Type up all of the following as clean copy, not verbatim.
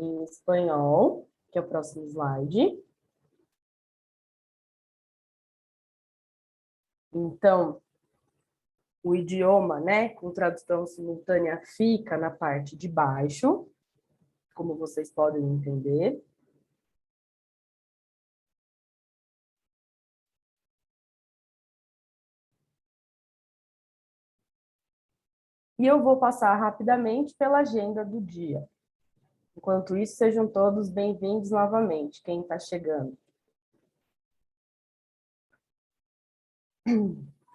em espanhol, que é o próximo slide. Então, o idioma, né, com tradução simultânea, fica na parte de baixo, como vocês podem entender. E eu vou passar rapidamente pela agenda do dia. Enquanto isso, sejam todos bem-vindos novamente, quem está chegando.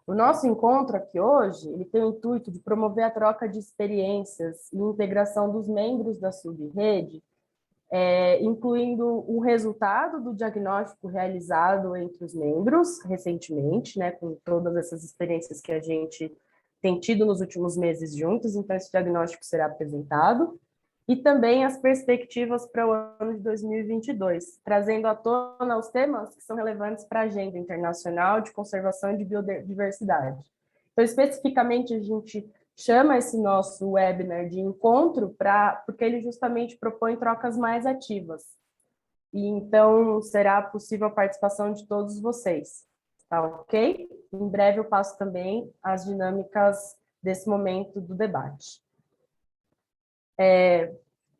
O nosso encontro aqui hoje, ele tem o intuito de promover a troca de experiências e integração dos membros da subrede, incluindo o resultado do diagnóstico realizado entre os membros recentemente, né, com todas essas experiências que a gente tem tido nos últimos meses juntos, então esse diagnóstico será apresentado, e também as perspectivas para o ano de 2022, trazendo à tona os temas que são relevantes para a agenda internacional de conservação de biodiversidade. Então, especificamente, a gente chama esse nosso webinar de encontro porque ele justamente propõe trocas mais ativas. E então, será possível a participação de todos vocês, tá ok? Em breve eu passo também as dinâmicas desse momento do debate.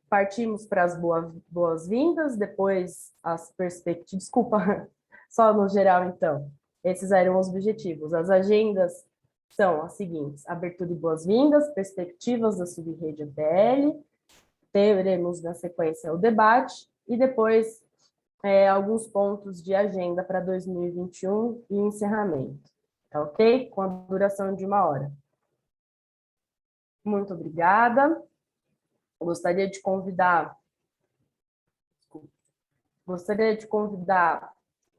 Partimos para as boas-vindas, depois as perspectivas... Desculpa, só no geral, então. Esses eram os objetivos. As agendas são as seguintes: abertura e boas-vindas, perspectivas da subrede APL, teremos na sequência o debate, e depois alguns pontos de agenda para 2021 e encerramento. Tá ok? Com a duração de 1 hora. Muito obrigada. Gostaria de convidar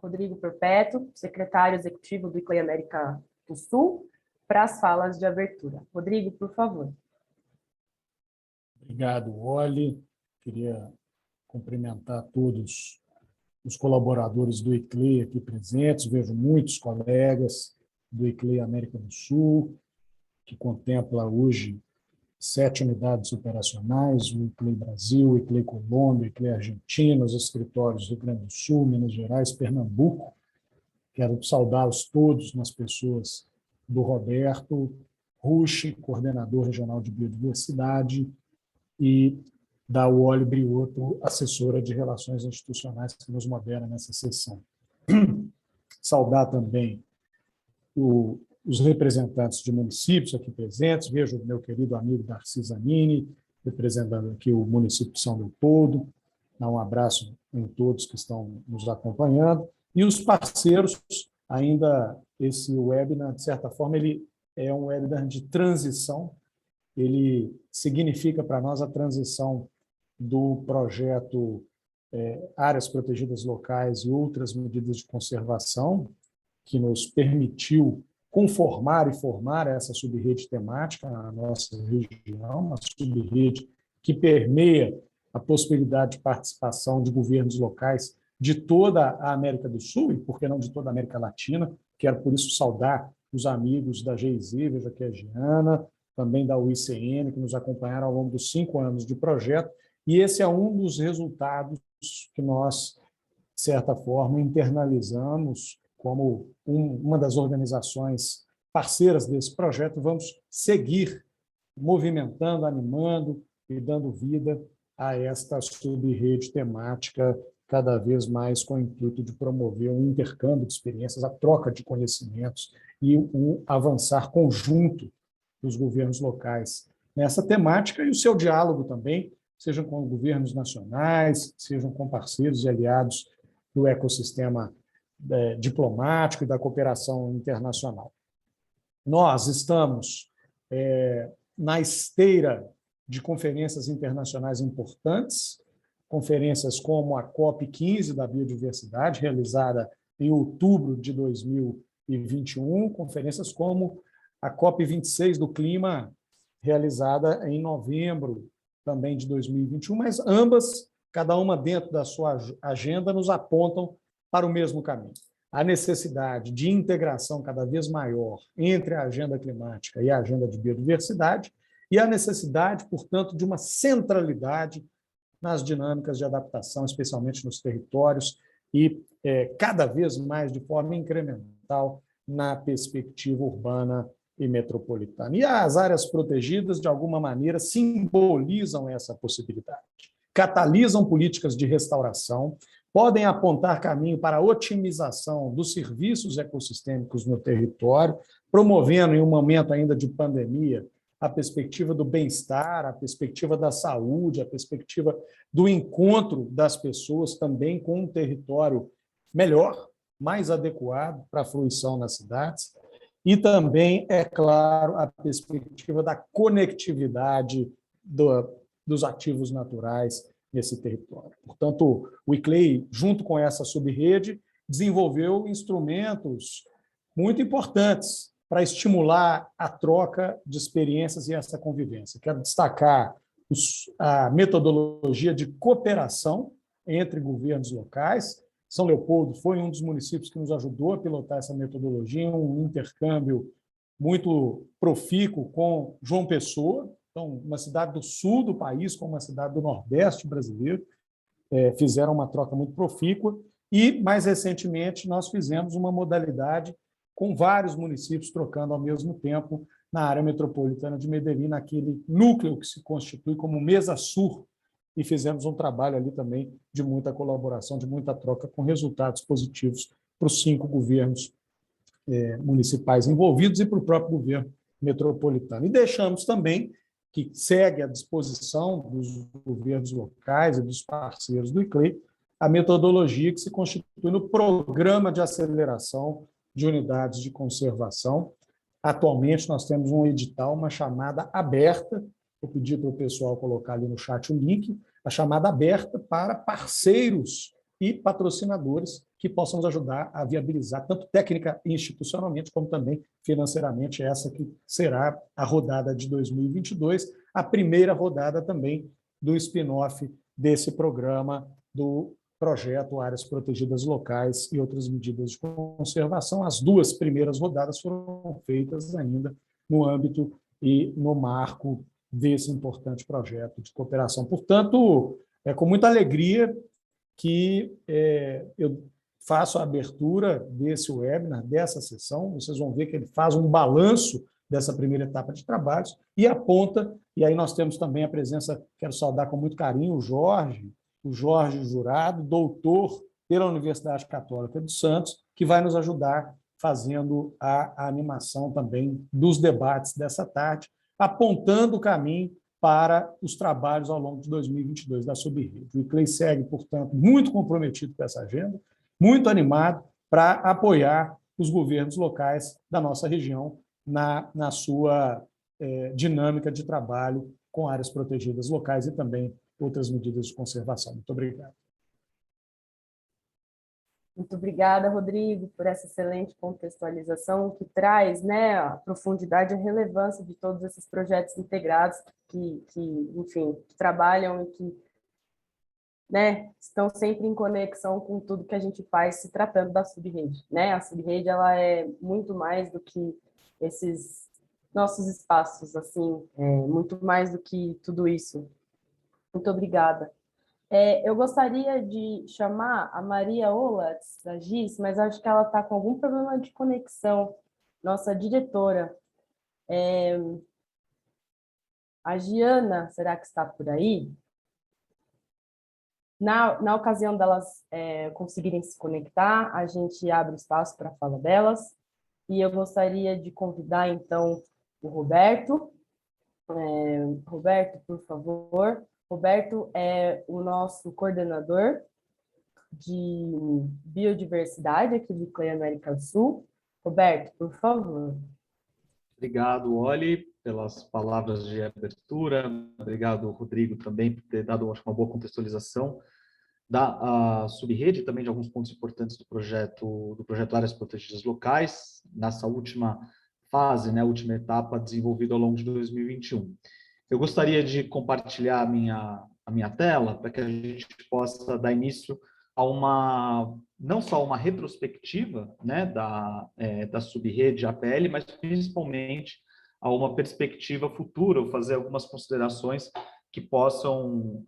Rodrigo Perpétuo, secretário executivo do ICLEI América do Sul, para as falas de abertura. Rodrigo, por favor. Obrigado, Oli. Queria cumprimentar todos os colaboradores do ICLEI aqui presentes. Vejo muitos colegas do ICLEI América do Sul, que contempla hoje 7 unidades operacionais, o ICLEI Brasil, o ICLEI Colômbia, o ICLEI Argentina, os escritórios do Rio Grande do Sul, Minas Gerais, Pernambuco. Quero saudá-los todos nas pessoas do Roberto Rucci, coordenador regional de biodiversidade, e da Wally Briotto, assessora de relações institucionais, que nos modera nessa sessão. Saudar também os representantes de municípios aqui presentes. Vejo o meu querido amigo Darcy Zanini, representando aqui o município de São Leopoldo. Dá um abraço em todos que estão nos acompanhando. E os parceiros, ainda esse webinar, de certa forma, ele é um webinar de transição. Ele significa para nós a transição do projeto Áreas Protegidas Locais e outras medidas de conservação, que nos permitiu conformar e formar essa subrede temática na nossa região, uma subrede que permeia a possibilidade de participação de governos locais de toda a América do Sul, e por que não de toda a América Latina. Quero, por isso, saudar os amigos da GIZ, veja aqui a Giana, também da UICN, que nos acompanharam ao longo dos 5 anos de projeto, e esse é um dos resultados que nós, de certa forma, internalizamos como uma das organizações parceiras desse projeto. Vamos seguir movimentando, animando e dando vida a esta subrede temática, cada vez mais com o intuito de promover um intercâmbio de experiências, a troca de conhecimentos e um avançar conjunto dos governos locais nessa temática, e o seu diálogo também, sejam com governos nacionais, sejam com parceiros e aliados do ecossistema diplomático e da cooperação internacional. Nós estamos na esteira de conferências internacionais importantes, conferências como a COP15 da biodiversidade, realizada em outubro de 2021, conferências como a COP26 do clima, realizada em novembro também de 2021, mas ambas, cada uma dentro da sua agenda, nos apontam para o mesmo caminho. A necessidade de integração cada vez maior entre a agenda climática e a agenda de biodiversidade, e a necessidade, portanto, de uma centralidade nas dinâmicas de adaptação, especialmente nos territórios, e cada vez mais de forma incremental na perspectiva urbana e metropolitana. E as áreas protegidas, de alguma maneira, simbolizam essa possibilidade, catalisam políticas de restauração, podem apontar caminho para a otimização dos serviços ecossistêmicos no território, promovendo, em um momento ainda de pandemia, a perspectiva do bem-estar, a perspectiva da saúde, a perspectiva do encontro das pessoas também com um território melhor, mais adequado para a fruição nas cidades, e também, é claro, a perspectiva da conectividade dos ativos naturais nesse território. Portanto, o ICLEI, junto com essa subrede, desenvolveu instrumentos muito importantes para estimular a troca de experiências e essa convivência. Quero destacar a metodologia de cooperação entre governos locais. São Leopoldo foi um dos municípios que nos ajudou a pilotar essa metodologia, um intercâmbio muito profícuo com João Pessoa, então, uma cidade do sul do país com uma cidade do nordeste brasileiro, fizeram uma troca muito profícua. E, mais recentemente, nós fizemos uma modalidade com vários municípios trocando ao mesmo tempo na área metropolitana de Medellín, naquele núcleo que se constitui como Mesa Sur, e fizemos um trabalho ali também de muita colaboração, de muita troca, com resultados positivos para os 5 governos municipais envolvidos e para o próprio governo metropolitano. E deixamos também que segue à disposição dos governos locais e dos parceiros do ICLEI a metodologia que se constitui no Programa de Aceleração de Unidades de Conservação. Atualmente, nós temos um edital, uma chamada aberta, vou pedir para o pessoal colocar ali no chat o link, a chamada aberta para parceiros e patrocinadores que possam nos ajudar a viabilizar, tanto técnica e institucionalmente, como também financeiramente, essa que será a rodada de 2022, a primeira rodada também do spin-off desse programa do projeto Áreas Protegidas Locais e outras medidas de conservação. As 2 primeiras rodadas foram feitas ainda no âmbito e no marco desse importante projeto de cooperação. Portanto, é com muita alegria que eu faço a abertura desse webinar, dessa sessão. Vocês vão ver que ele faz um balanço dessa primeira etapa de trabalhos e aponta, e aí nós temos também a presença, quero saudar com muito carinho, o Jorge Jurado, doutor pela Universidade Católica de Santos, que vai nos ajudar fazendo a animação também dos debates dessa tarde, apontando o caminho para os trabalhos ao longo de 2022 da Subrede. O ICLEI segue, portanto, muito comprometido com essa agenda, muito animado para apoiar os governos locais da nossa região na sua dinâmica de trabalho com áreas protegidas locais e também outras medidas de conservação. Muito obrigado. Muito obrigada, Rodrigo, por essa excelente contextualização que traz, né, a profundidade e a relevância de todos esses projetos integrados que enfim, que trabalham e que, né, estão sempre em conexão com tudo que a gente faz se tratando da subrede, né? A subrede, ela é muito mais do que esses nossos espaços, assim, muito mais do que tudo isso. Muito obrigada. Eu gostaria de chamar a Maria Olatz, da GIS, mas acho que ela está com algum problema de conexão, nossa diretora. A Giana, será que está por aí? Na ocasião delas conseguirem se conectar, a gente abre o espaço para a fala delas, e eu gostaria de convidar, então, o Roberto. Roberto, por favor. Roberto é o nosso coordenador de biodiversidade aqui do ICLEI América do Sul. Roberto, por favor. Obrigado, Oli, pelas palavras de abertura. Obrigado, Rodrigo, também por ter dado uma boa contextualização da subrede, também de alguns pontos importantes do projeto Áreas Protegidas Locais, nessa última fase, né, última etapa desenvolvida ao longo de 2021. Eu gostaria de compartilhar a minha tela para que a gente possa dar início a não só uma retrospectiva, né, da subrede APL, mas principalmente a uma perspectiva futura, ou fazer algumas considerações que possam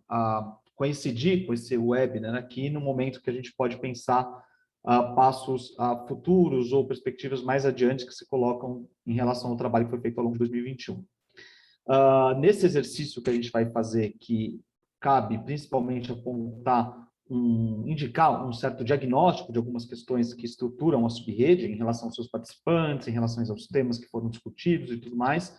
coincidir com esse webinar aqui no momento que a gente pode pensar passos futuros ou perspectivas mais adiante que se colocam em relação ao trabalho que foi feito ao longo de 2021. Nesse exercício que a gente vai fazer, que cabe principalmente apontar, indicar um certo diagnóstico de algumas questões que estruturam a subrede em relação aos seus participantes, em relação aos temas que foram discutidos e tudo mais,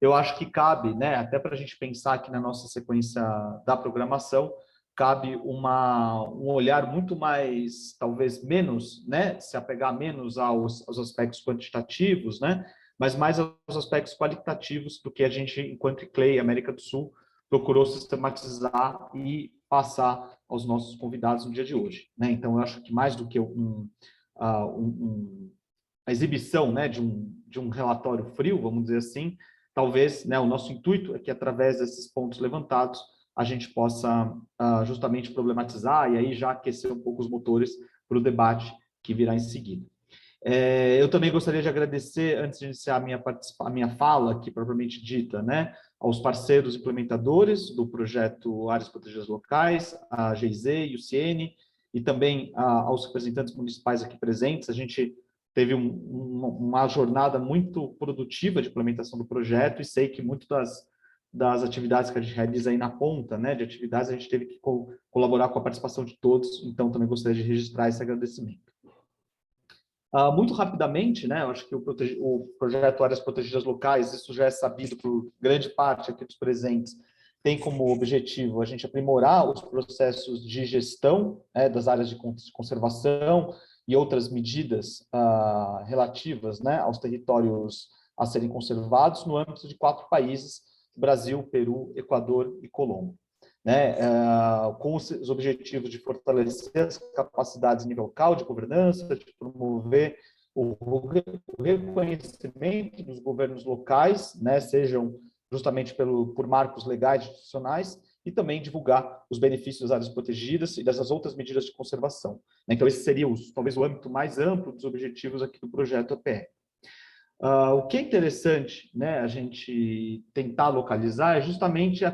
eu acho que cabe, né, até para a gente pensar aqui na nossa sequência da programação, cabe um olhar muito mais, talvez menos, né, se apegar menos aos aspectos quantitativos, né, mas mais aos aspectos qualitativos do que a gente, enquanto ICLEI, América do Sul, procurou sistematizar e passar aos nossos convidados no dia de hoje, né? Então, eu acho que mais do que a exibição, né, de um relatório frio, vamos dizer assim, talvez, né, o nosso intuito é que, através desses pontos levantados, a gente possa justamente problematizar e aí já aquecer um pouco os motores para o debate que virá em seguida. Eu também gostaria de agradecer, antes de iniciar a minha fala aqui propriamente dita, né, aos parceiros implementadores do projeto Áreas Protegidas Locais, a GIZ e o CIENE, e também aos representantes municipais aqui presentes. A gente teve uma jornada muito produtiva de implementação do projeto e sei que muito das atividades que a gente realiza aí na ponta, né, de atividades, a gente teve que colaborar com a participação de todos, então também gostaria de registrar esse agradecimento. Muito rapidamente, né, eu acho que o projeto Áreas Protegidas Locais, isso já é sabido por grande parte aqui dos presentes, tem como objetivo a gente aprimorar os processos de gestão, né, das áreas de conservação e outras medidas relativas, né, aos territórios a serem conservados no âmbito de 4 países: Brasil, Peru, Equador e Colômbia, né, com os objetivos de fortalecer as capacidades em nível local de governança, de promover o reconhecimento dos governos locais, né, sejam justamente por marcos legais e institucionais, e também divulgar os benefícios das áreas protegidas e dessas outras medidas de conservação. Então, esse seria talvez o âmbito mais amplo dos objetivos aqui do projeto APR. O que é interessante, né, a gente tentar localizar é justamente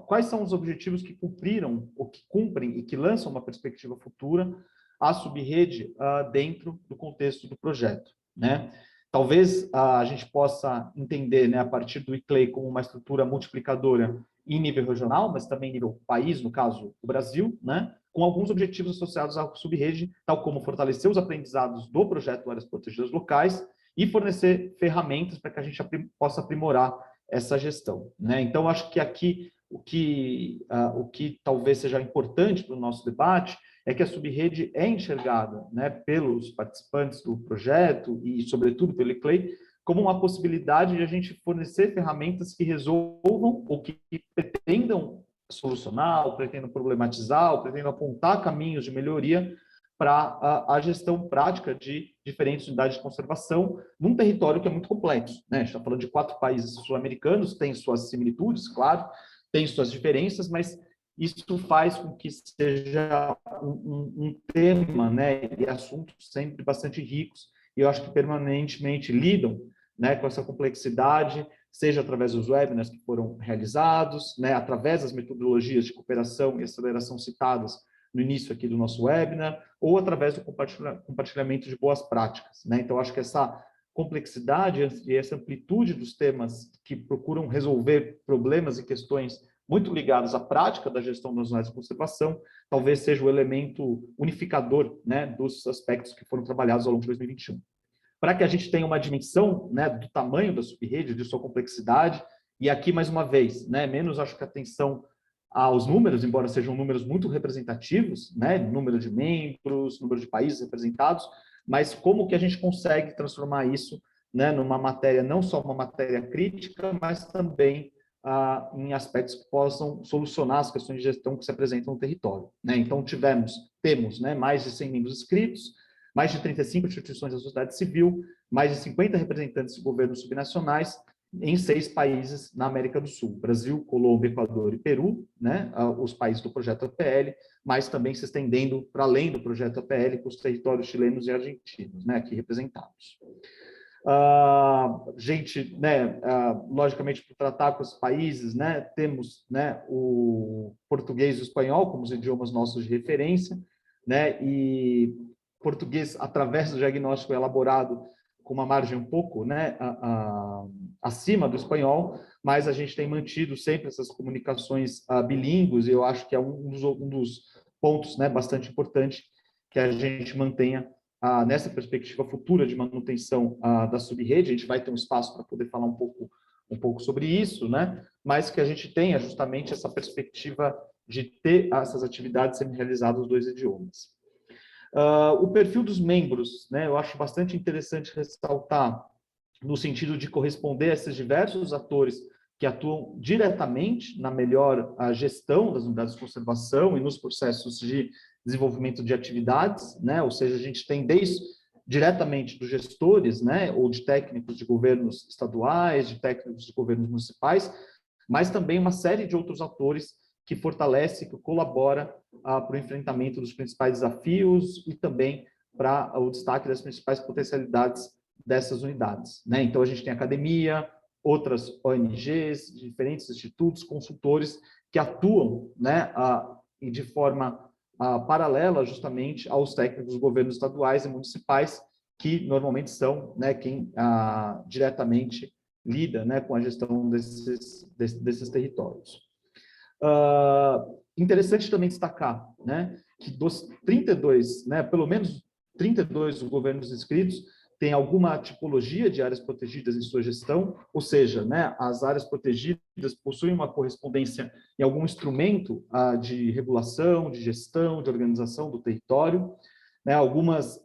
quais são os objetivos que cumpriram, ou que cumprem e que lançam uma perspectiva futura à subrede dentro do contexto do projeto, né? Talvez a gente possa entender, né, a partir do ICLEI como uma estrutura multiplicadora em nível regional, mas também em nível país, no caso, o Brasil, né, com alguns objetivos associados à subrede, tal como fortalecer os aprendizados do projeto Áreas Protegidas Locais e fornecer ferramentas para que a gente possa aprimorar essa gestão, né? Então, acho que aqui o que talvez seja importante para o nosso debate é que a subrede é enxergada, né, pelos participantes do projeto e, sobretudo, pelo ICLEI, como uma possibilidade de a gente fornecer ferramentas que resolvam ou que pretendam solucionar, ou pretendam problematizar, ou pretendam apontar caminhos de melhoria para a gestão prática de diferentes unidades de conservação num território que é muito complexo, né? A gente está falando de 4 países sul-americanos, tem suas similitudes, claro, tem suas diferenças, mas isso faz com que seja um tema, né, e assuntos sempre bastante ricos, e eu acho que permanentemente lidam, né, com essa complexidade, seja através dos webinars que foram realizados, né, através das metodologias de cooperação e aceleração citadas no início aqui do nosso webinar, ou através do compartilhamento de boas práticas, né? Então, acho que essa complexidade e essa amplitude dos temas que procuram resolver problemas e questões muito ligados à prática da gestão das unidades de conservação, talvez seja o elemento unificador, né, dos aspectos que foram trabalhados ao longo de 2021. Para que a gente tenha uma dimensão, né, do tamanho da subrede, de sua complexidade, e aqui, mais uma vez, né, menos acho que atenção aos números, embora sejam números muito representativos, né, número de membros, número de países representados, mas como que a gente consegue transformar isso, né, numa matéria, não só uma matéria crítica, mas também em aspectos que possam solucionar as questões de gestão que se apresentam no território, né? Então, temos, né, mais de 100 membros inscritos, mais de 35 instituições da sociedade civil, mais de 50 representantes de governos subnacionais, em 6 países na América do Sul: Brasil, Colômbia, Equador e Peru, né, os países do projeto APL, mas também se estendendo para além do projeto APL, com os territórios chilenos e argentinos, né, aqui representados. Gente, né, logicamente, para tratar com os países, né, temos, né, o português e o espanhol como os idiomas nossos de referência, né, e português, através do diagnóstico elaborado com uma margem um pouco, né, acima do espanhol, mas a gente tem mantido sempre essas comunicações bilíngues, e eu acho que é um dos pontos, né, bastante importante que a gente mantenha nessa perspectiva futura de manutenção da subrede. A gente vai ter um espaço para poder falar um pouco sobre isso, né? Mas que a gente tenha justamente essa perspectiva de ter essas atividades sendo realizadas nos dois idiomas. O perfil dos membros, né? Eu acho bastante interessante ressaltar no sentido de corresponder a esses diversos atores que atuam diretamente na melhor gestão das unidades de conservação e nos processos de desenvolvimento de atividades, né? Ou seja, a gente tem diretamente dos gestores, né, ou de técnicos de governos estaduais, de técnicos de governos municipais, mas também uma série de outros atores que fortalece, que colabora para o enfrentamento dos principais desafios e também para o destaque das principais potencialidades dessas unidades, né? Então, a gente tem academia, outras ONGs, diferentes institutos, consultores que atuam, né, de forma paralela justamente aos técnicos dos governos estaduais e municipais, que normalmente são, né, quem diretamente lida, né, com a gestão desses territórios. Interessante também destacar, né, que dos 32, né, pelo menos 32 governos inscritos têm alguma tipologia de áreas protegidas em sua gestão, ou seja, né, as áreas protegidas possuem uma correspondência em algum instrumento de regulação, de gestão, de organização do território, né, algumas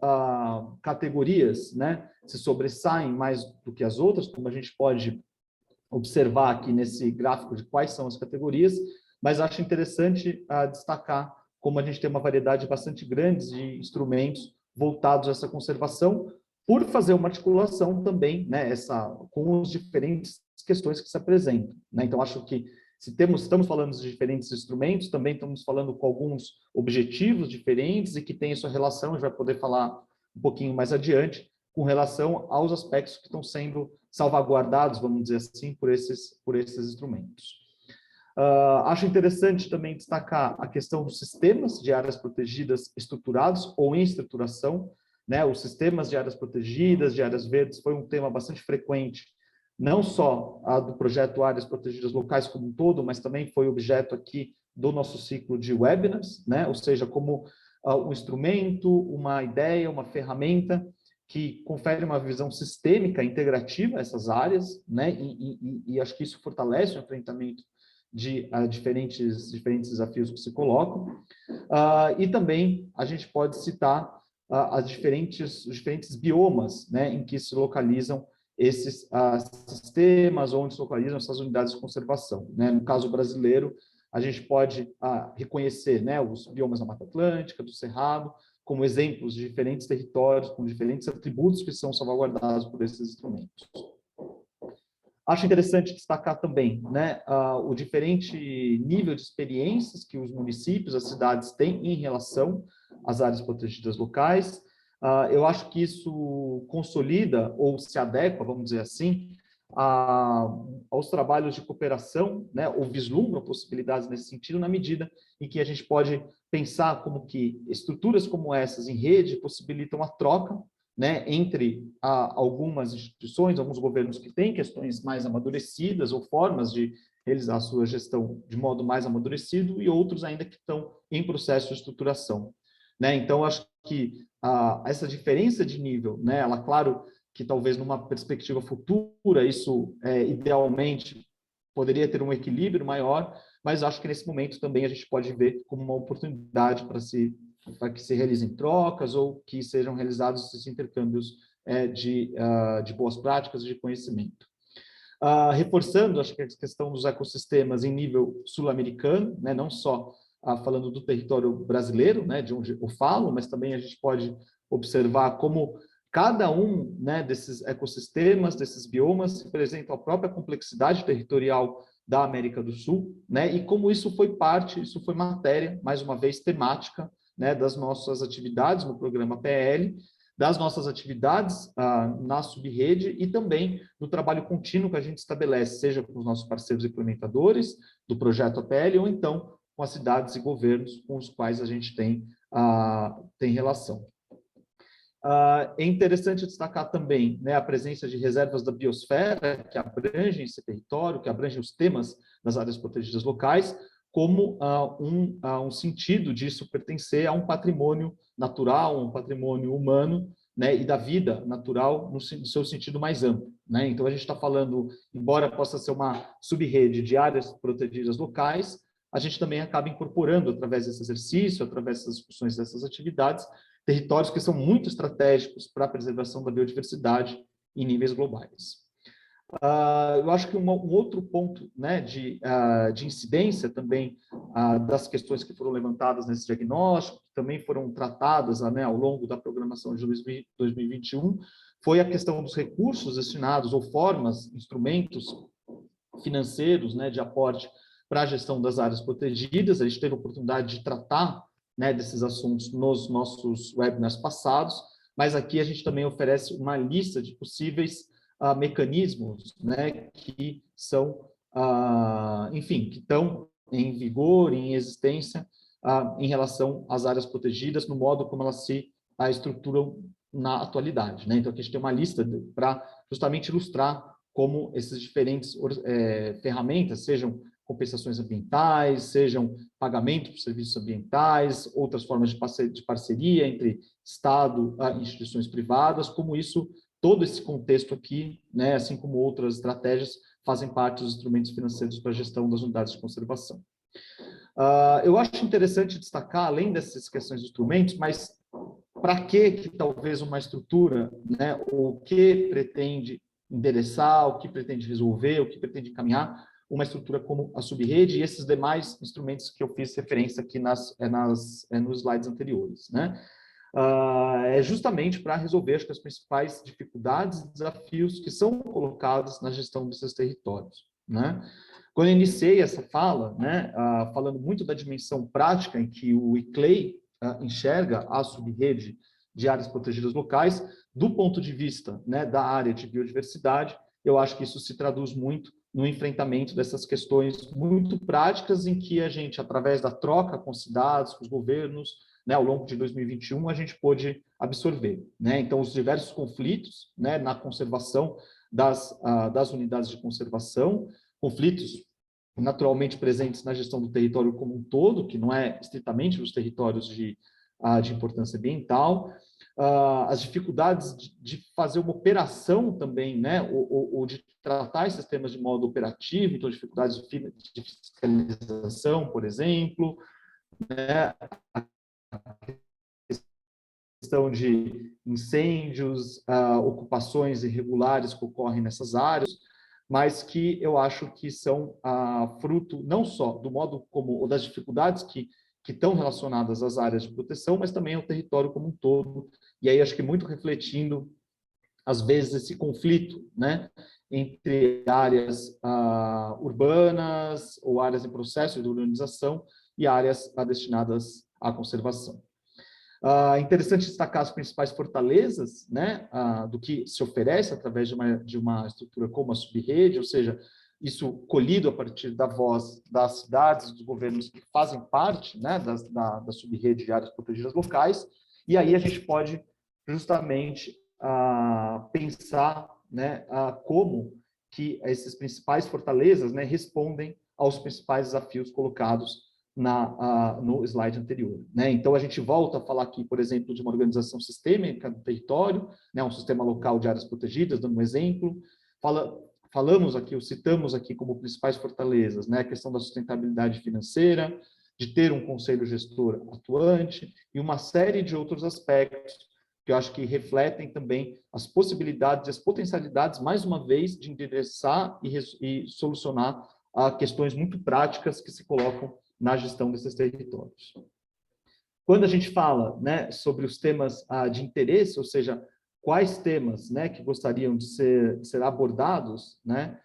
categorias, né, se sobressaem mais do que as outras, como a gente pode observar aqui nesse gráfico de quais são as categorias, mas acho interessante destacar como a gente tem uma variedade bastante grande de instrumentos voltados a essa conservação, por fazer uma articulação também, né, com as diferentes questões que se apresentam, né? Então, acho que se estamos falando de diferentes instrumentos, também estamos falando com alguns objetivos diferentes e que tem sua relação, a gente vai poder falar um pouquinho mais adiante, com relação aos aspectos que estão sendo salvaguardados, vamos dizer assim, por esses instrumentos. Acho interessante também destacar a questão dos sistemas de áreas protegidas estruturados ou em estruturação, né? Os sistemas de áreas protegidas, de áreas verdes, foi um tema bastante frequente, não só do projeto Áreas Protegidas Locais como um todo, mas também foi objeto aqui do nosso ciclo de webinars, né? Ou seja, como um instrumento, uma ideia, uma ferramenta que confere uma visão sistêmica, integrativa a essas áreas, né? E acho que isso fortalece o enfrentamento de diferentes desafios que se colocam. E também a gente pode citar os diferentes biomas, né, em que se localizam esses sistemas, onde se localizam essas unidades de conservação, né? No caso brasileiro, a gente pode reconhecer, né, os biomas da Mata Atlântica, do Cerrado, como exemplos de diferentes territórios, com diferentes atributos que são salvaguardados por esses instrumentos. Acho interessante destacar também, né, o diferente nível de experiências que os municípios, as cidades têm em relação às áreas protegidas locais. Eu acho que isso consolida ou se adequa, vamos dizer assim, aos trabalhos de cooperação, né, ou vislumbra possibilidades nesse sentido, na medida em que a gente pode pensar como que estruturas como essas em rede possibilitam a troca, né, entre algumas instituições, alguns governos que têm questões mais amadurecidas ou formas de realizar a sua gestão de modo mais amadurecido e outros ainda que estão em processo de estruturação, né? Então, acho que essa diferença de nível, né, ela, claro, que talvez numa perspectiva futura, isso idealmente poderia ter um equilíbrio maior, mas acho que nesse momento também a gente pode ver como uma oportunidade para que se realizem trocas ou que sejam realizados esses intercâmbios de boas práticas e de conhecimento. Reforçando, acho que a questão dos ecossistemas em nível sul-americano, né, não só falando do território brasileiro, né, de onde eu falo, mas também a gente pode observar como cada um, né, desses ecossistemas, desses biomas, representa a própria complexidade territorial da América do Sul, né, e como isso foi matéria, mais uma vez, temática, né, das nossas atividades no programa PL, das nossas atividades na subrede e também do trabalho contínuo que a gente estabelece, seja com os nossos parceiros implementadores do projeto APL ou então com as cidades e governos com os quais a gente tem relação. É interessante destacar também, né, a presença de reservas da biosfera que abrangem esse território, que abrangem os temas das áreas protegidas locais, como um sentido disso pertencer a um patrimônio natural, um patrimônio humano, né, e da vida natural no seu sentido mais amplo, né? Então, a gente está falando, embora possa ser uma subrede de áreas protegidas locais, a gente também acaba incorporando, através desse exercício, através dessas discussões, dessas atividades, territórios que são muito estratégicos para a preservação da biodiversidade em níveis globais. Eu acho que um outro ponto, né, de incidência também das questões que foram levantadas nesse diagnóstico, que também foram tratadas, né, ao longo da programação de 2021, foi a questão dos recursos destinados, ou formas, instrumentos financeiros, né, de aporte para a gestão das áreas protegidas. A gente teve a oportunidade de tratar, né, desses assuntos nos nossos webinars passados, mas aqui a gente também oferece uma lista de possíveis mecanismos, né, que são, enfim, que estão em vigor, em existência, em relação às áreas protegidas, no modo como elas se estruturam na atualidade, né? Então, aqui a gente tem uma lista para justamente ilustrar como essas diferentes ferramentas, sejam compensações ambientais, sejam pagamento por serviços ambientais, outras formas de parceria entre Estado e instituições privadas, como isso, todo esse contexto aqui, né, assim como outras estratégias, fazem parte dos instrumentos financeiros para a gestão das unidades de conservação. Eu acho interessante destacar, além dessas questões de instrumentos, mas para que talvez uma estrutura, né, o que pretende endereçar, o que pretende resolver, o que pretende encaminhar uma estrutura como a subrede e esses demais instrumentos que eu fiz referência aqui nos slides anteriores, né? É justamente para resolver as principais dificuldades e desafios que são colocados na gestão desses territórios, né? Quando eu iniciei essa fala, né, falando muito da dimensão prática em que o ICLEI enxerga a subrede de áreas protegidas locais, do ponto de vista, né, da área de biodiversidade, eu acho que isso se traduz muito no enfrentamento dessas questões muito práticas em que a gente, através da troca com cidades, com os governos, né, ao longo de 2021, a gente pôde absorver, né? Então, os diversos conflitos, né, na conservação das unidades de conservação, conflitos naturalmente presentes na gestão do território como um todo, que não é estritamente os territórios de importância ambiental, as dificuldades de fazer uma operação também, né, ou de tratar esses temas de modo operativo, então dificuldades de fiscalização, por exemplo, né, a questão de incêndios, ocupações irregulares que ocorrem nessas áreas, mas que eu acho que são fruto não só do modo como, ou das dificuldades que estão relacionadas às áreas de proteção, mas também ao território como um todo, e aí acho que muito refletindo, às vezes, esse conflito, né, entre áreas urbanas ou áreas em processo de urbanização e áreas destinadas à conservação. Interessante destacar as principais fortalezas, né, do que se oferece através de uma estrutura como a subrede, ou seja, isso colhido a partir da voz das cidades, dos governos que fazem parte, né, da subrede de áreas protegidas locais, e aí a gente pode justamente pensar, né, como que esses principais fortalezas, né, respondem aos principais desafios colocados no slide anterior, né? Então, a gente volta a falar aqui, por exemplo, de uma organização sistêmica do território, né? Um sistema local de áreas protegidas, dando um exemplo. Falamos aqui, ou citamos aqui como principais fortalezas, né? A questão da sustentabilidade financeira, de ter um conselho gestor atuante e uma série de outros aspectos que eu acho que refletem também as possibilidades, as potencialidades, mais uma vez, de endereçar e solucionar questões muito práticas que se colocam na gestão desses territórios. Quando a gente fala, né, sobre os temas de interesse, ou seja, quais temas, né, que gostariam de ser abordados, né,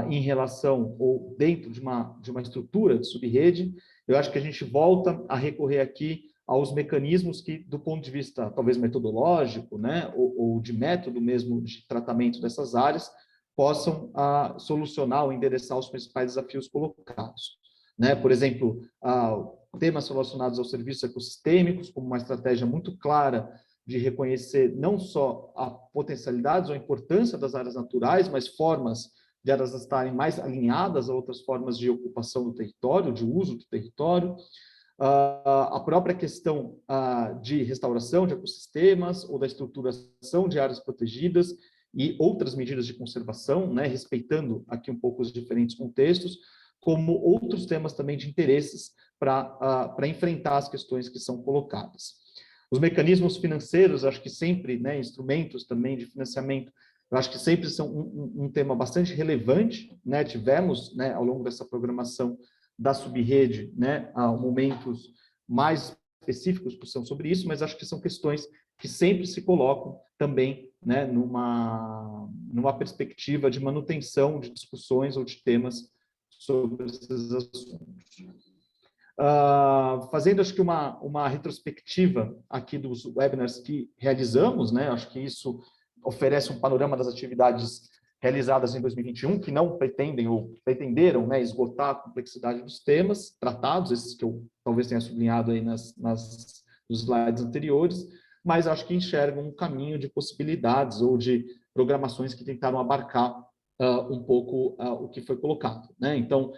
em relação ou dentro de uma estrutura de subrede, eu acho que a gente volta a recorrer aqui aos mecanismos que, do ponto de vista talvez metodológico, né, ou de método mesmo de tratamento dessas áreas, possam solucionar ou endereçar os principais desafios colocados. Né? Por exemplo, temas relacionados aos serviços ecossistêmicos, como uma estratégia muito clara de reconhecer não só a potencialidade ou a importância das áreas naturais, mas formas de elas estarem mais alinhadas a outras formas de ocupação do território, de uso do território, a própria questão de restauração de ecossistemas ou da estruturação de áreas protegidas e outras medidas de conservação, né, respeitando aqui um pouco os diferentes contextos, como outros temas também de interesses para enfrentar as questões que são colocadas. Os mecanismos financeiros, acho que sempre, né, instrumentos também de financiamento, eu acho que sempre são um tema bastante relevante, né? Tivemos, né, ao longo dessa programação da subrede, né, momentos mais específicos que são sobre isso, mas acho que são questões que sempre se colocam também, né, numa perspectiva de manutenção de discussões ou de temas sobre esses assuntos. Fazendo, acho que uma retrospectiva aqui dos webinars que realizamos, né, acho que isso oferece um panorama das atividades realizadas em 2021, que não pretendem ou pretenderam, né, esgotar a complexidade dos temas tratados, esses que eu talvez tenha sublinhado aí nos slides anteriores, mas acho que enxergam um caminho de possibilidades ou de programações que tentaram abarcar um pouco o que foi colocado, né? Então,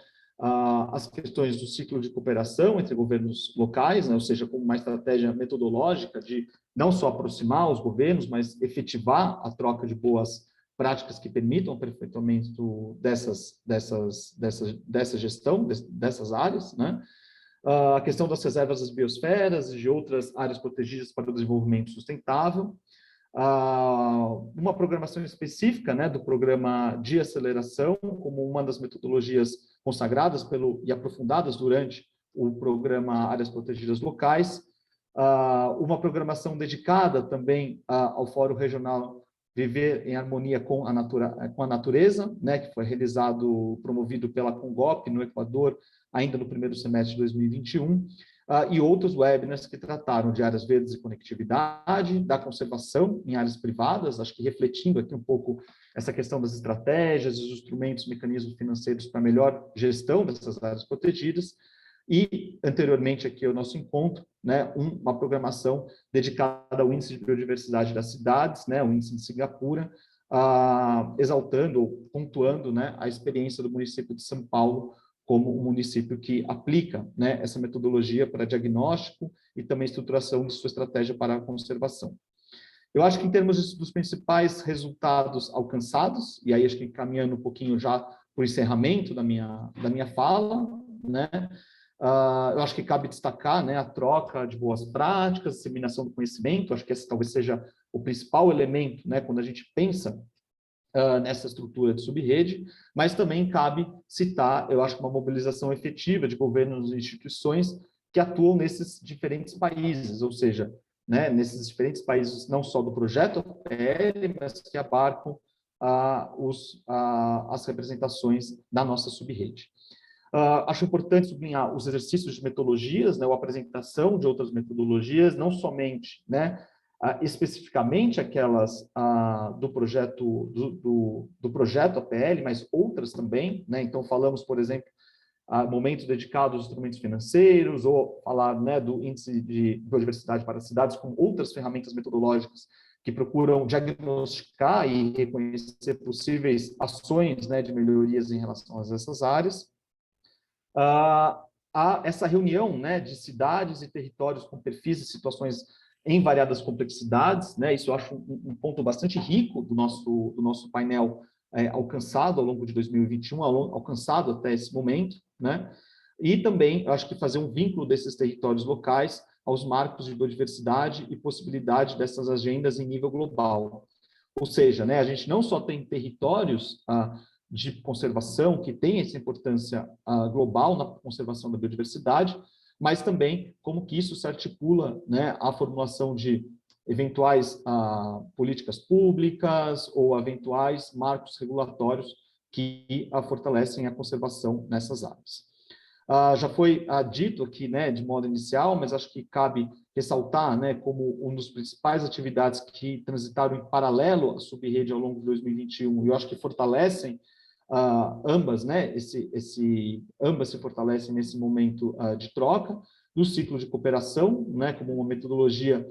as questões do ciclo de cooperação entre governos locais, né, ou seja, como uma estratégia metodológica de não só aproximar os governos, mas efetivar a troca de boas práticas que permitam o aperfeiçoamento dessa gestão, dessas áreas, né? A questão das reservas das biosferas e de outras áreas protegidas para o desenvolvimento sustentável, uma programação específica, né, do programa de aceleração, como uma das metodologias consagradas e aprofundadas durante o programa Áreas Protegidas Locais, uma programação dedicada também ao Fórum Regional Viver em Harmonia com a Natureza, né, que foi promovido pela Congop no Equador, ainda no primeiro semestre de 2021, e outros webinars que trataram de áreas verdes e conectividade, da conservação em áreas privadas, acho que refletindo aqui um pouco essa questão das estratégias, dos instrumentos, mecanismos financeiros para melhor gestão dessas áreas protegidas, e, anteriormente aqui ao nosso encontro, né, uma programação dedicada ao Índice de Biodiversidade das Cidades, né, o Índice de Singapura, exaltando ou pontuando, né, a experiência do município de São Paulo como um município que aplica, né, essa metodologia para diagnóstico e também estruturação de sua estratégia para a conservação. Eu acho que em termos dos principais resultados alcançados, e aí acho que caminhando um pouquinho já para o encerramento da minha fala, né, eu acho que cabe destacar, né, a troca de boas práticas, disseminação do conhecimento, acho que esse talvez seja o principal elemento, né, quando a gente pensa nessa estrutura de subrede, mas também cabe citar, eu acho que uma mobilização efetiva de governos e instituições que atuam nesses diferentes países, ou seja, né, nesses diferentes países, não só do projeto APL, mas que abarcam as representações da nossa subrede. Acho importante sublinhar os exercícios de metodologias, né, ou a apresentação de outras metodologias, não somente, né, especificamente aquelas do projeto APL, mas outras também, né? Então falamos, por exemplo, momentos dedicados aos instrumentos financeiros, ou falar, né, do índice de biodiversidade para as cidades, com outras ferramentas metodológicas que procuram diagnosticar e reconhecer possíveis ações, né, de melhorias em relação a essas áreas. Há essa reunião, né, de cidades e territórios com perfis e situações em variadas complexidades, né? Isso eu acho um ponto bastante rico do nosso painel alcançado ao longo de 2021, alcançado até esse momento, né? E também, eu acho que fazer um vínculo desses territórios locais aos marcos de biodiversidade e possibilidade dessas agendas em nível global. Ou seja, né, a gente não só tem territórios de conservação que têm essa importância global na conservação da biodiversidade, mas também como que isso se articula, né, à formulação de eventuais políticas públicas ou eventuais marcos regulatórios que fortalecem a conservação nessas áreas. Já foi dito aqui, né, de modo inicial, mas acho que cabe ressaltar, né, como uma das principais atividades que transitaram em paralelo à subrede ao longo de 2021, e eu acho que fortalecem ambas, né, ambas se fortalecem nesse momento de troca, do ciclo de cooperação, né, como uma metodologia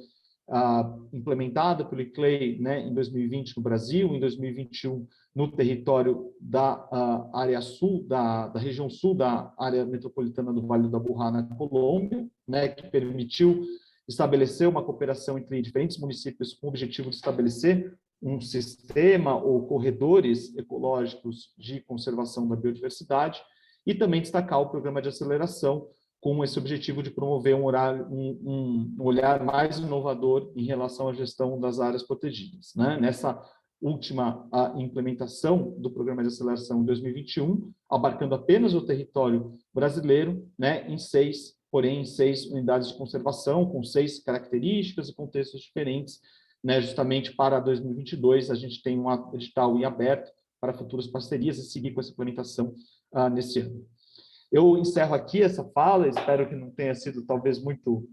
implementada pelo ICLEI, né, em 2020 no Brasil, em 2021 no território da área sul, da região sul da área metropolitana do Vale do Aburrá, na Colômbia, né, que permitiu estabelecer uma cooperação entre diferentes municípios com o objetivo de estabelecer um sistema ou corredores ecológicos de conservação da biodiversidade, e também destacar o programa de aceleração com esse objetivo de promover um olhar mais inovador em relação à gestão das áreas protegidas, né? Nessa última implementação do programa de aceleração em 2021, abarcando apenas o território brasileiro, né, em seis unidades de conservação, com 6 características e contextos diferentes, né, justamente para 2022, a gente tem um edital em aberto para futuras parcerias e seguir com essa implementação nesse ano. Eu encerro aqui essa fala, espero que não tenha sido talvez muito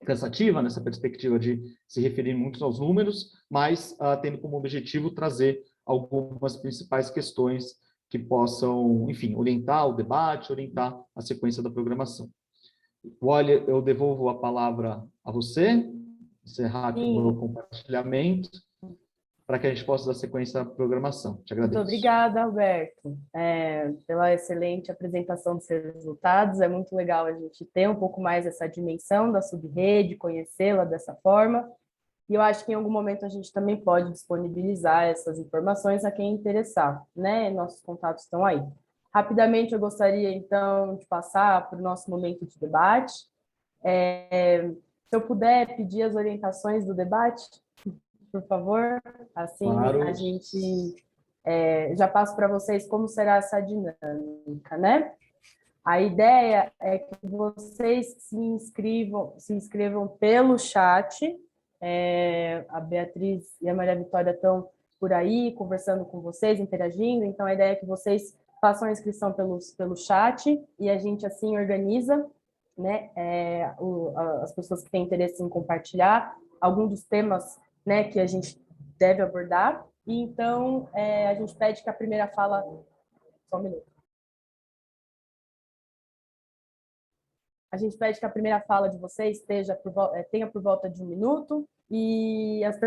cansativa nessa perspectiva de se referir muito aos números, mas tendo como objetivo trazer algumas principais questões que possam, enfim, orientar o debate, orientar a sequência da programação. Wally, eu devolvo a palavra a você, encerrar aqui o meu compartilhamento, para que a gente possa dar sequência à programação. Te agradeço. Muito obrigada, Alberto, pela excelente apresentação dos resultados. É muito legal a gente ter um pouco mais essa dimensão da subrede, conhecê-la dessa forma. E eu acho que em algum momento a gente também pode disponibilizar essas informações a quem interessar, né? Nossos contatos estão aí. Rapidamente, eu gostaria, então, de passar para o nosso momento de debate. Se eu puder pedir as orientações do debate, por favor, assim claro. A gente já passo para vocês como será essa dinâmica, né? A ideia é que vocês se inscrevam pelo chat. A Beatriz e a Maria Vitória estão por aí conversando com vocês, interagindo, então a ideia é que vocês façam a inscrição pelo chat e a gente assim organiza, né, as pessoas que têm interesse em compartilhar algum dos temas, né, que a gente deve abordar. E então a gente pede que a primeira fala... Só um minuto. A gente pede que a primeira fala de vocês tenha por volta de 1 minuto, e as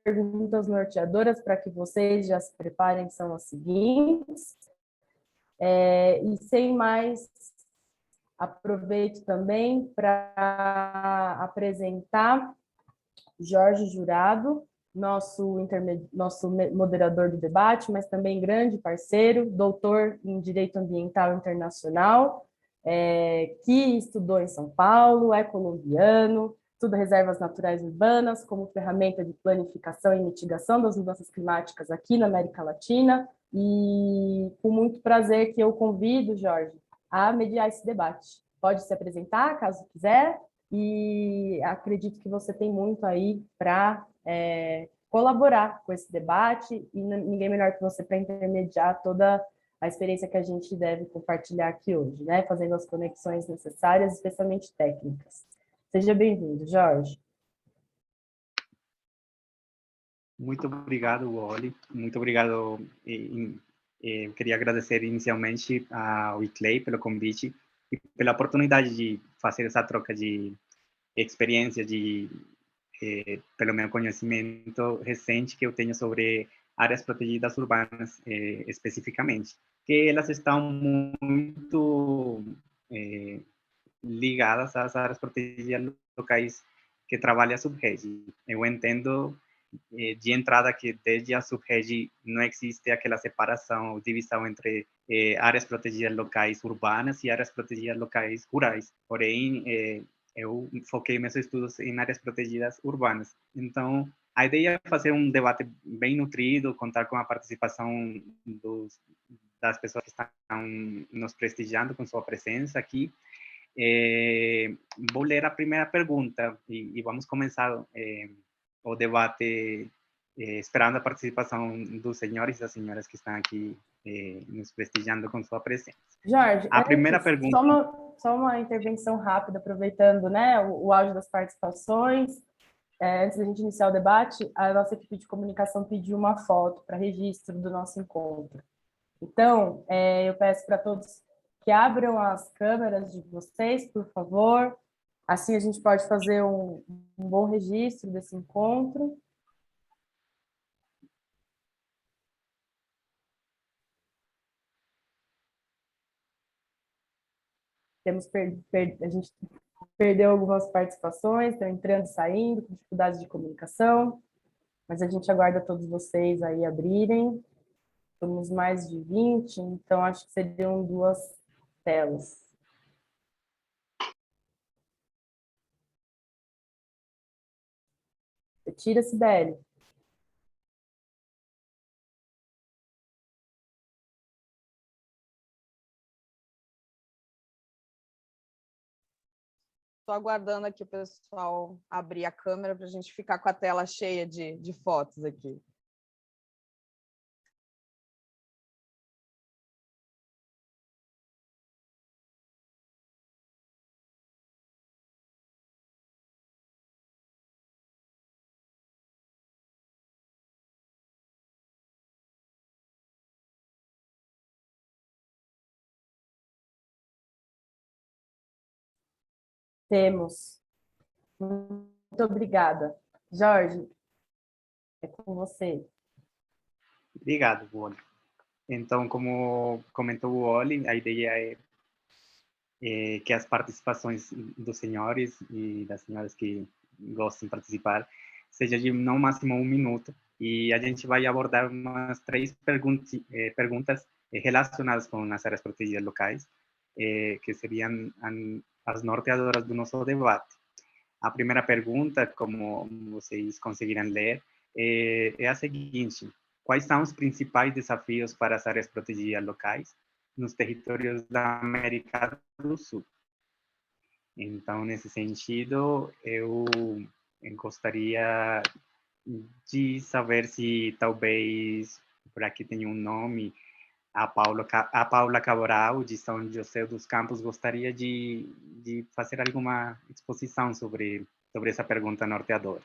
perguntas norteadoras, para que vocês já se preparem, são as seguintes. E sem mais, aproveito também para apresentar Jorge Jurado, nosso moderador do debate, mas também grande parceiro, doutor em Direito Ambiental Internacional, que estudou em São Paulo, é colombiano, estuda reservas naturais urbanas como ferramenta de planificação e mitigação das mudanças climáticas aqui na América Latina, e com muito prazer que eu convido, Jorge, a mediar esse debate. Pode se apresentar, caso quiser, e acredito que você tem muito aí para colaborar com esse debate, e ninguém melhor que você para intermediar toda a experiência que a gente deve compartilhar aqui hoje, né? Fazendo as conexões necessárias, especialmente técnicas. Seja bem-vindo, Jorge. Muito obrigado, Wally. Muito obrigado. Queria agradecer inicialmente ao ICLEI pelo convite e pela oportunidade de fazer essa troca de experiência, pelo meu conhecimento recente que eu tenho sobre áreas protegidas urbanas, especificamente, que elas estão muito ligadas às áreas protegidas locais que trabalha a Subrege. Eu entendo de entrada que desde a Subrege não existe aquela separação ou divisão entre áreas protegidas locais urbanas e áreas protegidas locais rurais. Porém, eu foquei meus estudos em áreas protegidas urbanas. Então, a ideia é fazer um debate bem nutrido, contar com a participação das pessoas que estão nos prestigiando com sua presença aqui. Vou ler a primeira pergunta e vamos começar o debate esperando a participação dos senhores e das senhoras que estão aqui nos prestigiando com sua presença. Jorge, a primeira pergunta... Só uma intervenção rápida, aproveitando, né, o áudio das participações. Antes da gente iniciar o debate, a nossa equipe de comunicação pediu uma foto para registro do nosso encontro. Então, eu peço para todos que abram as câmeras de vocês, por favor. Assim a gente pode fazer um bom registro desse encontro. A gente perdeu algumas participações, estão entrando e saindo, com dificuldades de comunicação, mas a gente aguarda todos vocês aí abrirem. Somos mais de 20, então acho que seriam 2 telas. Tira, Sibeli. Estou aguardando aqui o pessoal abrir a câmera para a gente ficar com a tela cheia de fotos aqui. Temos. Muito obrigada. Jorge, é com você. Obrigado, Wally. Então, como comentou o Wally, a ideia é que as participações dos senhores e das senhoras que gostam de participar seja de no máximo 1 minuto, e a gente vai abordar umas 3 perguntas relacionadas com as áreas protegidas locais, que seriam as norteadoras do nosso debate. A primeira pergunta, como vocês conseguirão ler, é a seguinte: quais são os principais desafios para as áreas protegidas locais nos territórios da América do Sul? Então, nesse sentido, eu gostaria de saber se talvez, por aqui tem um nome, a Paula Cabral, de São José dos Campos, gostaria de fazer alguma exposição sobre essa pergunta norteadora.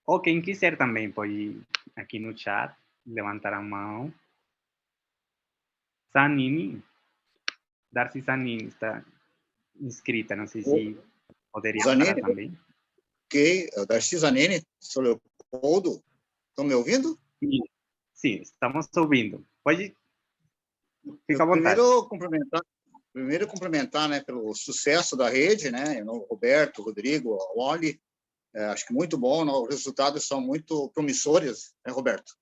Ou quem quiser também pode, aqui no chat, levantar a mão. Zanini, Darcy Zanini está inscrita, não sei se poderia falar também. Ok, Darcy Zanini, sou Leopoldo. Estão me ouvindo? Sim, estamos ouvindo. Pode ficar à vontade. Primeiro cumprimentar, né, pelo sucesso da rede, né, o Roberto, o Rodrigo, o Oli, acho que muito bom, né, os resultados são muito promissores, né, Roberto?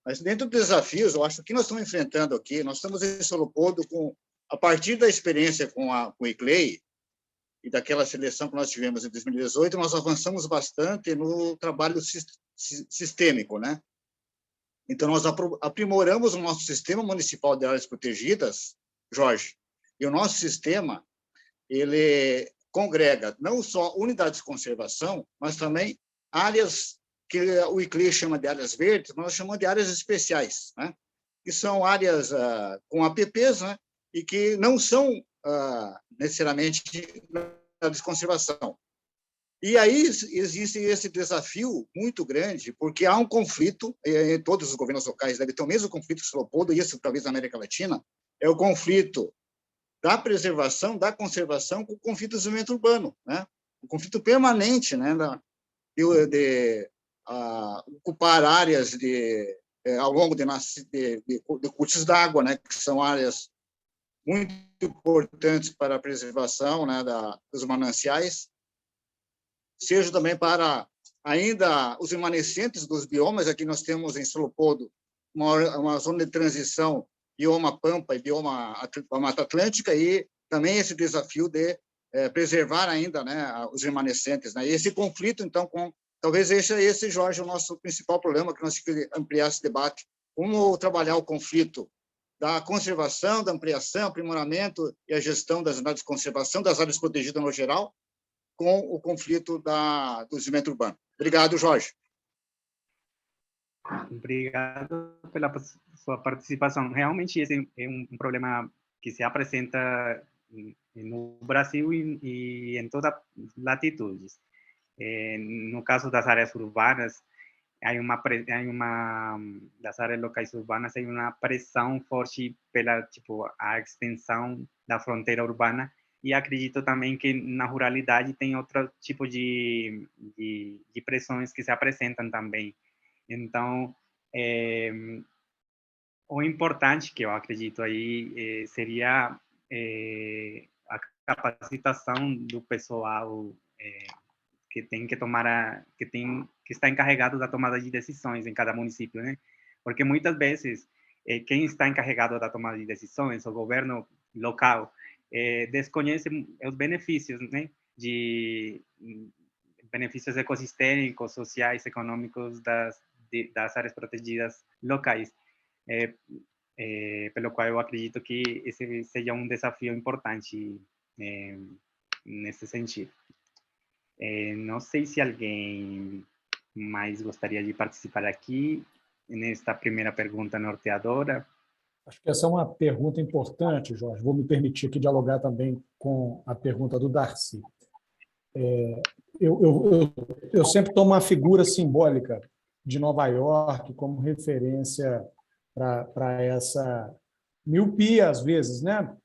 Mas dentro dos desafios, eu acho que nós estamos enfrentando aqui, nós estamos em São Leopoldo, a partir da experiência com o ICLEI e daquela seleção que nós tivemos em 2018, nós avançamos bastante no trabalho sistêmico, né? Então, nós aprimoramos o nosso sistema municipal de áreas protegidas, Jorge, e o nosso sistema, ele congrega não só unidades de conservação, mas também áreas que o ICLEI chama de áreas verdes, nós chamamos de áreas especiais, né? Que são áreas com APPs, né? E que não são necessariamente de conservação. E aí existe esse desafio muito grande, porque há um conflito, e todos os governos locais devem ter o mesmo conflito que o Leopoldo, e isso talvez na América Latina, é o conflito da preservação, da conservação com o conflito do desenvolvimento urbano, né? O conflito permanente, né? De ocupar áreas ao longo de cursos d'água, né? Que são áreas muito importantes para a preservação, né? Dos mananciais, seja também para ainda os remanescentes dos biomas. Aqui nós temos em São Leopoldo uma zona de transição, bioma Pampa e bioma Mata Atlântica, e também esse desafio de preservar ainda, né, os remanescentes, né? E esse conflito, então, talvez esse, Jorge, é o nosso principal problema, que nós temos que ampliar esse debate. Como trabalhar o conflito da conservação, da ampliação, aprimoramento e a gestão das unidades de conservação, das áreas protegidas no geral, com o conflito do desenvolvimento urbano. Obrigado, Jorge. Obrigado pela sua participação. Realmente, esse é um problema que se apresenta no Brasil e em todas as latitudes. No caso das áreas urbanas, das áreas locais urbanas, tem uma pressão forte pela a extensão da fronteira urbana, e acredito também que na ruralidade tem outro tipo de pressões que se apresentam também. Então, o importante que eu acredito aí seria a capacitação do pessoal que tem que tomar que está encarregado da tomada de decisões em cada município, né? Porque muitas vezes quem está encarregado da tomada de decisões, o governo local, desconhece os benefícios, né? De benefícios ecossistêmicos, sociais, econômicos das áreas protegidas locais. Pelo qual eu acredito que esse seja um desafio importante nesse sentido. Não sei se alguém mais gostaria de participar aqui nesta primeira pergunta norteadora. Acho que essa é uma pergunta importante, Jorge. Vou me permitir aqui dialogar também com a pergunta do Darcy. Eu sempre tomo uma figura simbólica de Nova York como referência para essa miopia, às vezes, né?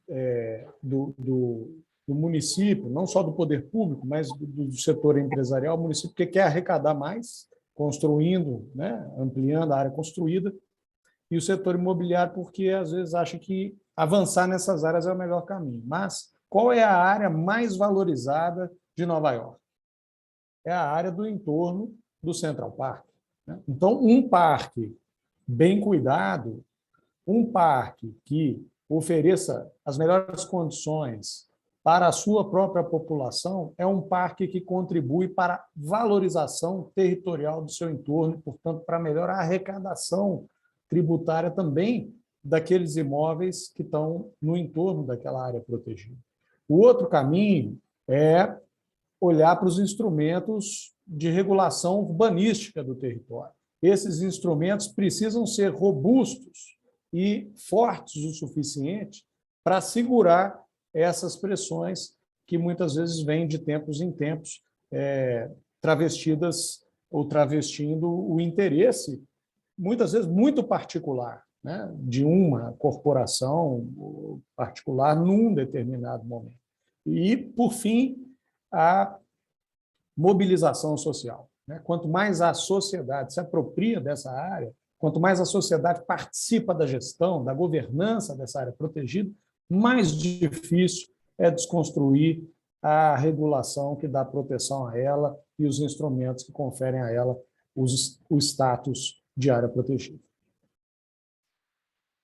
Do município, não só do poder público, mas do setor empresarial. O município que quer arrecadar mais, construindo, né? Ampliando a área construída, e o setor imobiliário porque, às vezes, acha que avançar nessas áreas é o melhor caminho. Mas qual é a área mais valorizada de Nova York? É a área do entorno do Central Park, né? Então, um parque bem cuidado, um parque que ofereça as melhores condições para a sua própria população, é um parque que contribui para a valorização territorial do seu entorno, portanto, para a melhor arrecadação tributária também daqueles imóveis que estão no entorno daquela área protegida. O outro caminho é olhar para os instrumentos de regulação urbanística do território. Esses instrumentos precisam ser robustos e fortes o suficiente para segurar essas pressões que muitas vezes vêm de tempos em tempos, travestidas ou travestindo o interesse, muitas vezes muito particular, né, de uma corporação particular num determinado momento. E, por fim, a mobilização social, né? Quanto mais a sociedade se apropria dessa área, quanto mais a sociedade participa da gestão, da governança dessa área protegida, mais difícil é desconstruir a regulação que dá proteção a ela e os instrumentos que conferem a ela o status de área protegida.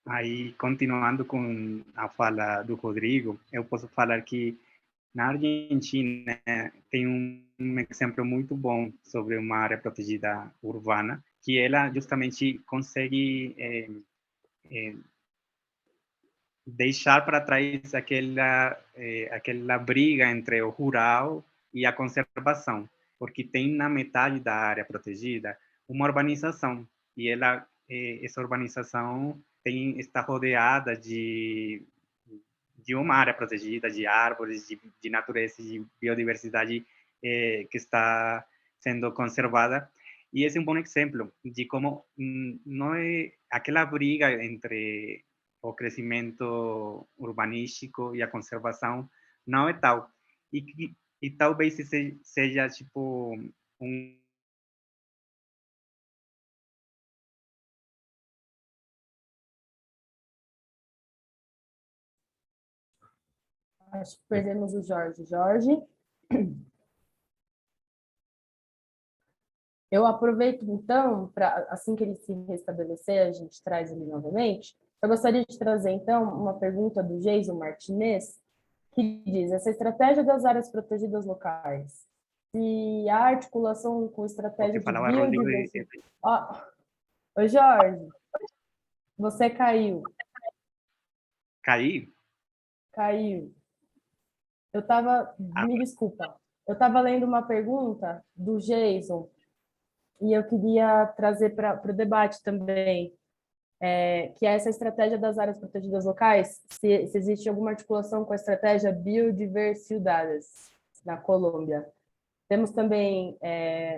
Aí, continuando com a fala do Rodrigo, eu posso falar que na Argentina tem um exemplo muito bom sobre uma área protegida urbana, que ela justamente consegue deixar para trás aquela briga entre o rural e a conservação, porque tem na metade da área protegida uma urbanização, e essa urbanização está rodeada de uma área protegida, de árvores, de natureza, de biodiversidade que está sendo conservada. E esse é um bom exemplo de como não é aquela briga entre o crescimento urbanístico e a conservação não é tal. E talvez seja tipo Acho que perdemos o Jorge. Jorge? Eu aproveito, então, para assim que ele se restabelecer, a gente traz ele novamente. Eu gostaria de trazer, então, uma pergunta do Jason Martinez, que diz: essa estratégia das áreas protegidas locais, se a articulação com estratégia de biodiversidade... Ô, Jorge, você caiu. Caiu? Caiu. Eu estava... Me desculpa. Eu estava lendo uma pergunta do Jason e eu queria trazer para o debate também, que é essa estratégia das áreas protegidas locais, se existe alguma articulação com a estratégia Biodiversidades na Colômbia. Temos também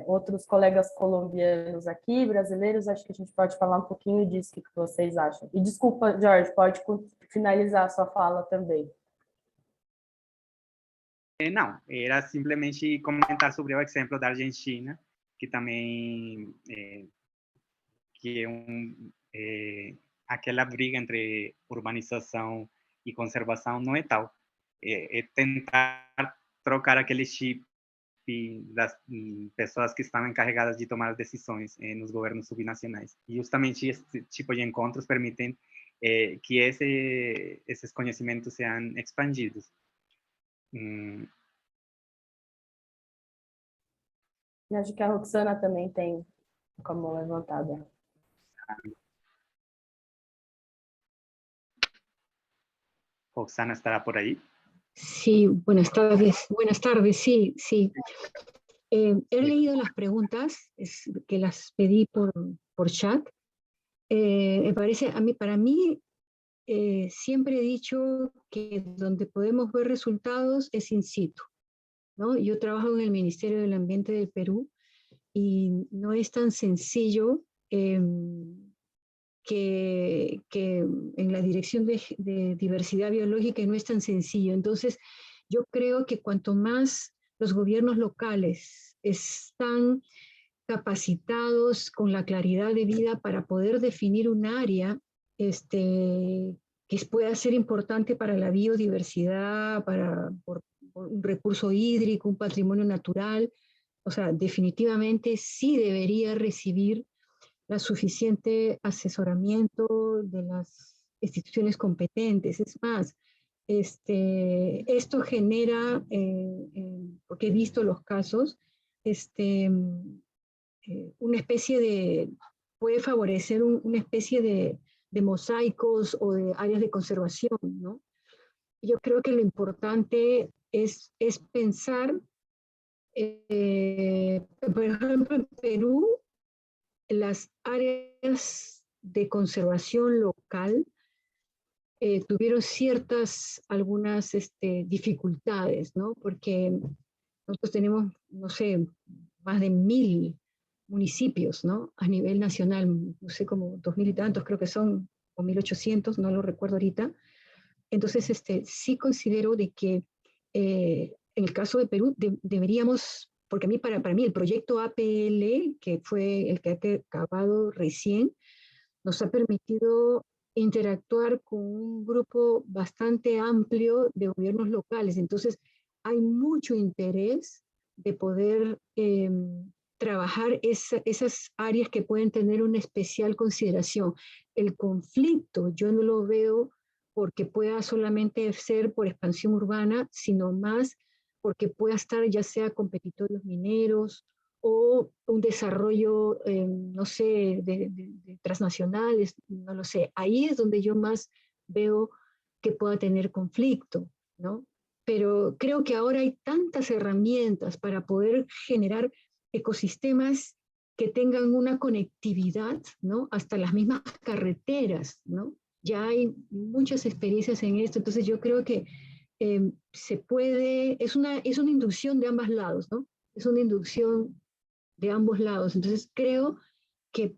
outros colegas colombianos aqui, brasileiros, acho que a gente pode falar um pouquinho disso, o que vocês acham. E desculpa, Jorge, pode finalizar a sua fala também. Não, era simplesmente comentar sobre o exemplo da Argentina, que também que é aquela briga entre urbanização e conservação não é tal. É tentar trocar aquele chip das pessoas que estão encarregadas de tomar decisões nos governos subnacionais. E justamente esse tipo de encontros permitem que esses conhecimentos sejam expandidos. Acho que a Roxana também tem com a mão levantada. Roxana estará por ahí. Sí, buenas tardes, sí, sí. He leído las preguntas que las pedí por chat. Me parece, para mí, siempre he dicho que donde podemos ver resultados es in situ, ¿no? Yo trabajo en el Ministerio del Ambiente del Perú y no es tan sencillo que en la Dirección de Diversidad Biológica no es tan sencillo. Entonces, yo creo que cuanto más los gobiernos locales están capacitados con la claridad de vida para poder definir un área que pueda ser importante para la biodiversidad, por un recurso hídrico, un patrimonio natural, o sea, definitivamente sí debería recibir la suficiente asesoramiento de las instituciones competentes. Es más, esto genera, porque he visto los casos, una especie puede favorecer una especie de mosaicos o de áreas de conservación, ¿no? Yo creo que lo importante es pensar, por ejemplo, en Perú, las áreas de conservación local tuvieron algunas dificultades, ¿no? Porque nosotros tenemos, no sé, más de 1000 municipios, ¿no? A nivel nacional, no sé, como 2000 y tantos creo que son, o 1800, no lo recuerdo ahorita. Entonces, sí considero de que en el caso de Perú deberíamos, porque para mí el proyecto APL, que fue el que ha acabado recién, nos ha permitido interactuar con un grupo bastante amplio de gobiernos locales. Entonces, hay mucho interés de poder trabajar esas áreas que pueden tener una especial consideración. El conflicto yo no lo veo porque pueda solamente ser por expansión urbana, sino más porque pueda estar ya sea competitorios mineros o un desarrollo, no sé, de transnacionales, no lo sé. Ahí es donde yo más veo que pueda tener conflicto, ¿no? Pero creo que ahora hay tantas herramientas para poder generar ecosistemas que tengan una conectividad, ¿no? Hasta las mismas carreteras, ¿no? Ya hay muchas experiencias en esto, entonces yo creo que se puede, es una inducción de ambos lados, ¿no? Es una inducción de ambos lados, entonces creo que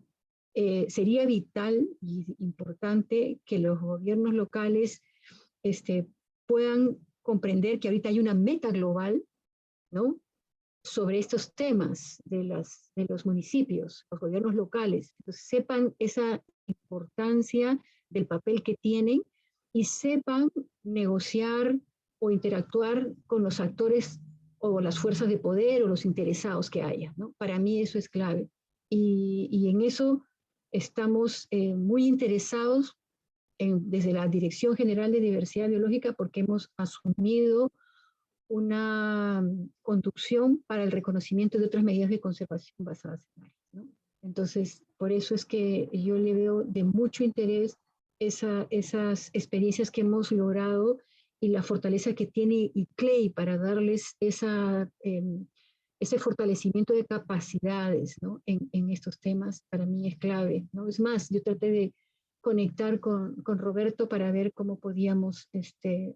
sería vital y importante que los gobiernos locales puedan comprender que ahorita hay una meta global, ¿no? Sobre estos temas de los municipios, los gobiernos locales. Entonces, sepan esa importancia del papel que tienen y sepan negociar o interactuar con los actores o las fuerzas de poder o los interesados que haya, ¿no? Para mí eso es clave. Y en eso estamos muy interesados desde la Dirección General de Diversidad Biológica porque hemos asumido una conducción para el reconocimiento de otras medidas de conservación basadas en áreas, ¿no? Entonces, por eso es que yo le veo de mucho interés esas experiencias que hemos logrado y la fortaleza que tiene ICLEI para darles ese fortalecimiento de capacidades, ¿no? en estos temas, para mí es clave, ¿no? Es más, yo traté de conectar con Roberto para ver cómo podíamos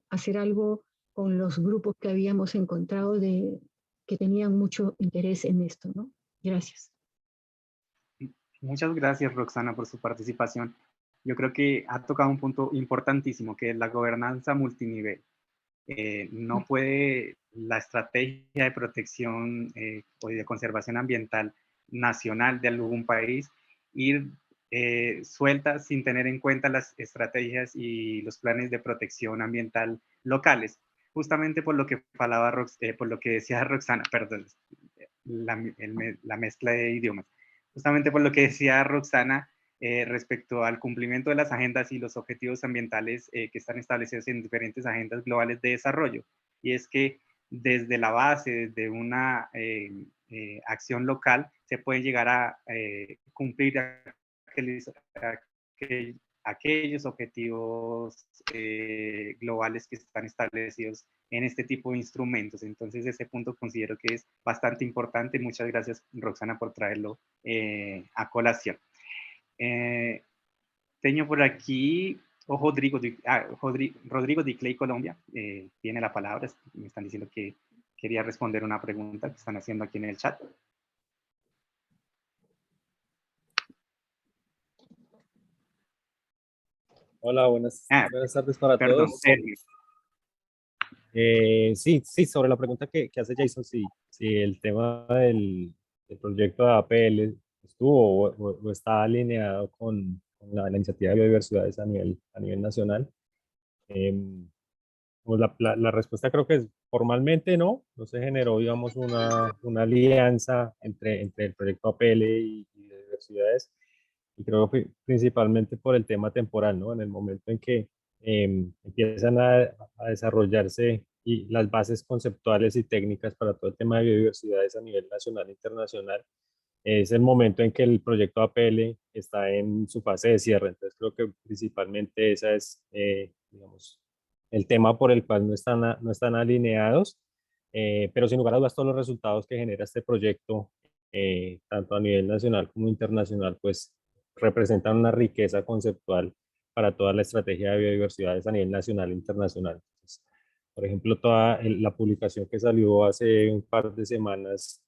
hacer algo con los grupos que habíamos encontrado que tenían mucho interés en esto, ¿no? Gracias. Muchas gracias, Roxana, por su participación. Yo creo que ha tocado un punto importantísimo, que es la gobernanza multinivel. No puede la estrategia de protección o de conservación ambiental nacional de algún país ir suelta sin tener en cuenta las estrategias y los planes de protección ambiental locales. Justamente por lo que por lo que decía Roxana, perdón, la mezcla de idiomas. Justamente por lo que decía Roxana, respecto al cumplimiento de las agendas y los objetivos ambientales que están establecidos en diferentes agendas globales de desarrollo. Y es que desde la base, desde una acción local, se pueden llegar a cumplir aquellos objetivos globales que están establecidos en este tipo de instrumentos. Entonces, ese punto considero que es bastante importante. Muchas gracias, Roxana, por traerlo a colación. Tengo por aquí Rodrigo de Clay Colombia. Tiene la palabra. Me están diciendo que quería responder una pregunta que están haciendo aquí en el chat. Hola, buenas tardes para Perdón, todos. Sergio. Sí, sobre la pregunta que hace Jason, sí, el tema del proyecto de APL estuvo o está alineado con la iniciativa de biodiversidades a nivel nacional. Pues la respuesta creo que es formalmente no se generó, digamos, una alianza entre el proyecto APL y biodiversidades, y creo que principalmente por el tema temporal, ¿no? En el momento en que empiezan a desarrollarse y las bases conceptuales y técnicas para todo el tema de biodiversidades a nivel nacional e internacional, es el momento en que el proyecto APL está en su fase de cierre. Entonces creo que principalmente esa es, digamos, el tema por el cual no están alineados, pero sin lugar a dudas todos los resultados que genera este proyecto, tanto a nivel nacional como internacional, pues representan una riqueza conceptual para toda la estrategia de biodiversidades a nivel nacional e internacional. Entonces, por ejemplo, toda la publicación que salió hace un par de semanas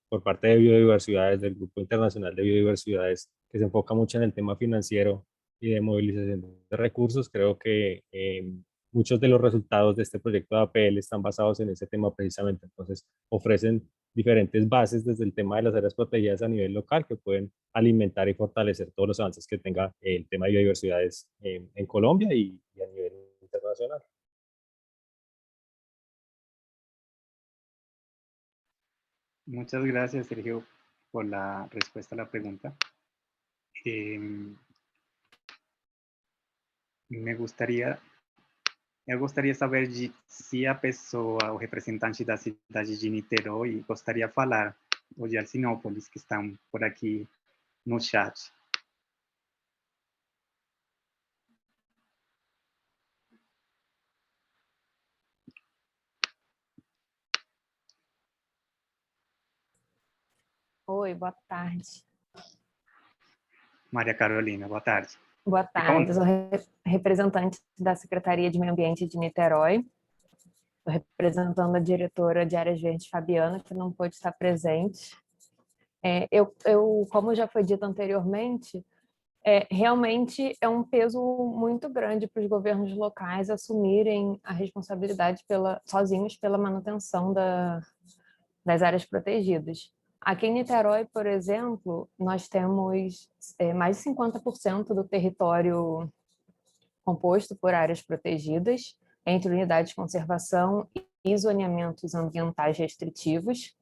por parte de biodiversidades, del Grupo Internacional de Biodiversidades, que se enfoca mucho en el tema financiero y de movilización de recursos, creo que muchos de los resultados de este proyecto de APL están basados en ese tema precisamente. Entonces, ofrecen diferentes bases desde el tema de las áreas protegidas a nivel local que pueden alimentar y fortalecer todos los avances que tenga el tema de biodiversidades en Colombia y a nivel internacional. Muchas gracias, Sergio, por la respuesta a la pregunta. Me gustaria saber se a pessoa, o representante da cidade de Niterói, gostaria de falar, ou de Alcinópolis, que estão por aqui no chat. Oi, boa tarde. Maria Carolina, boa tarde. Boa tarde, eu sou representante da Secretaria de Meio Ambiente de Niterói. Estou representando a diretora de Áreas Verdes, Fabiana, que não pôde estar presente. Como já foi dito anteriormente, realmente é um peso muito grande para os governos locais assumirem a responsabilidade sozinhos pela manutenção das áreas protegidas. Aqui em Niterói, por exemplo, nós temos mais de 50% do território composto por áreas protegidas, entre unidades de conservação e zoneamentos ambientais restritivos,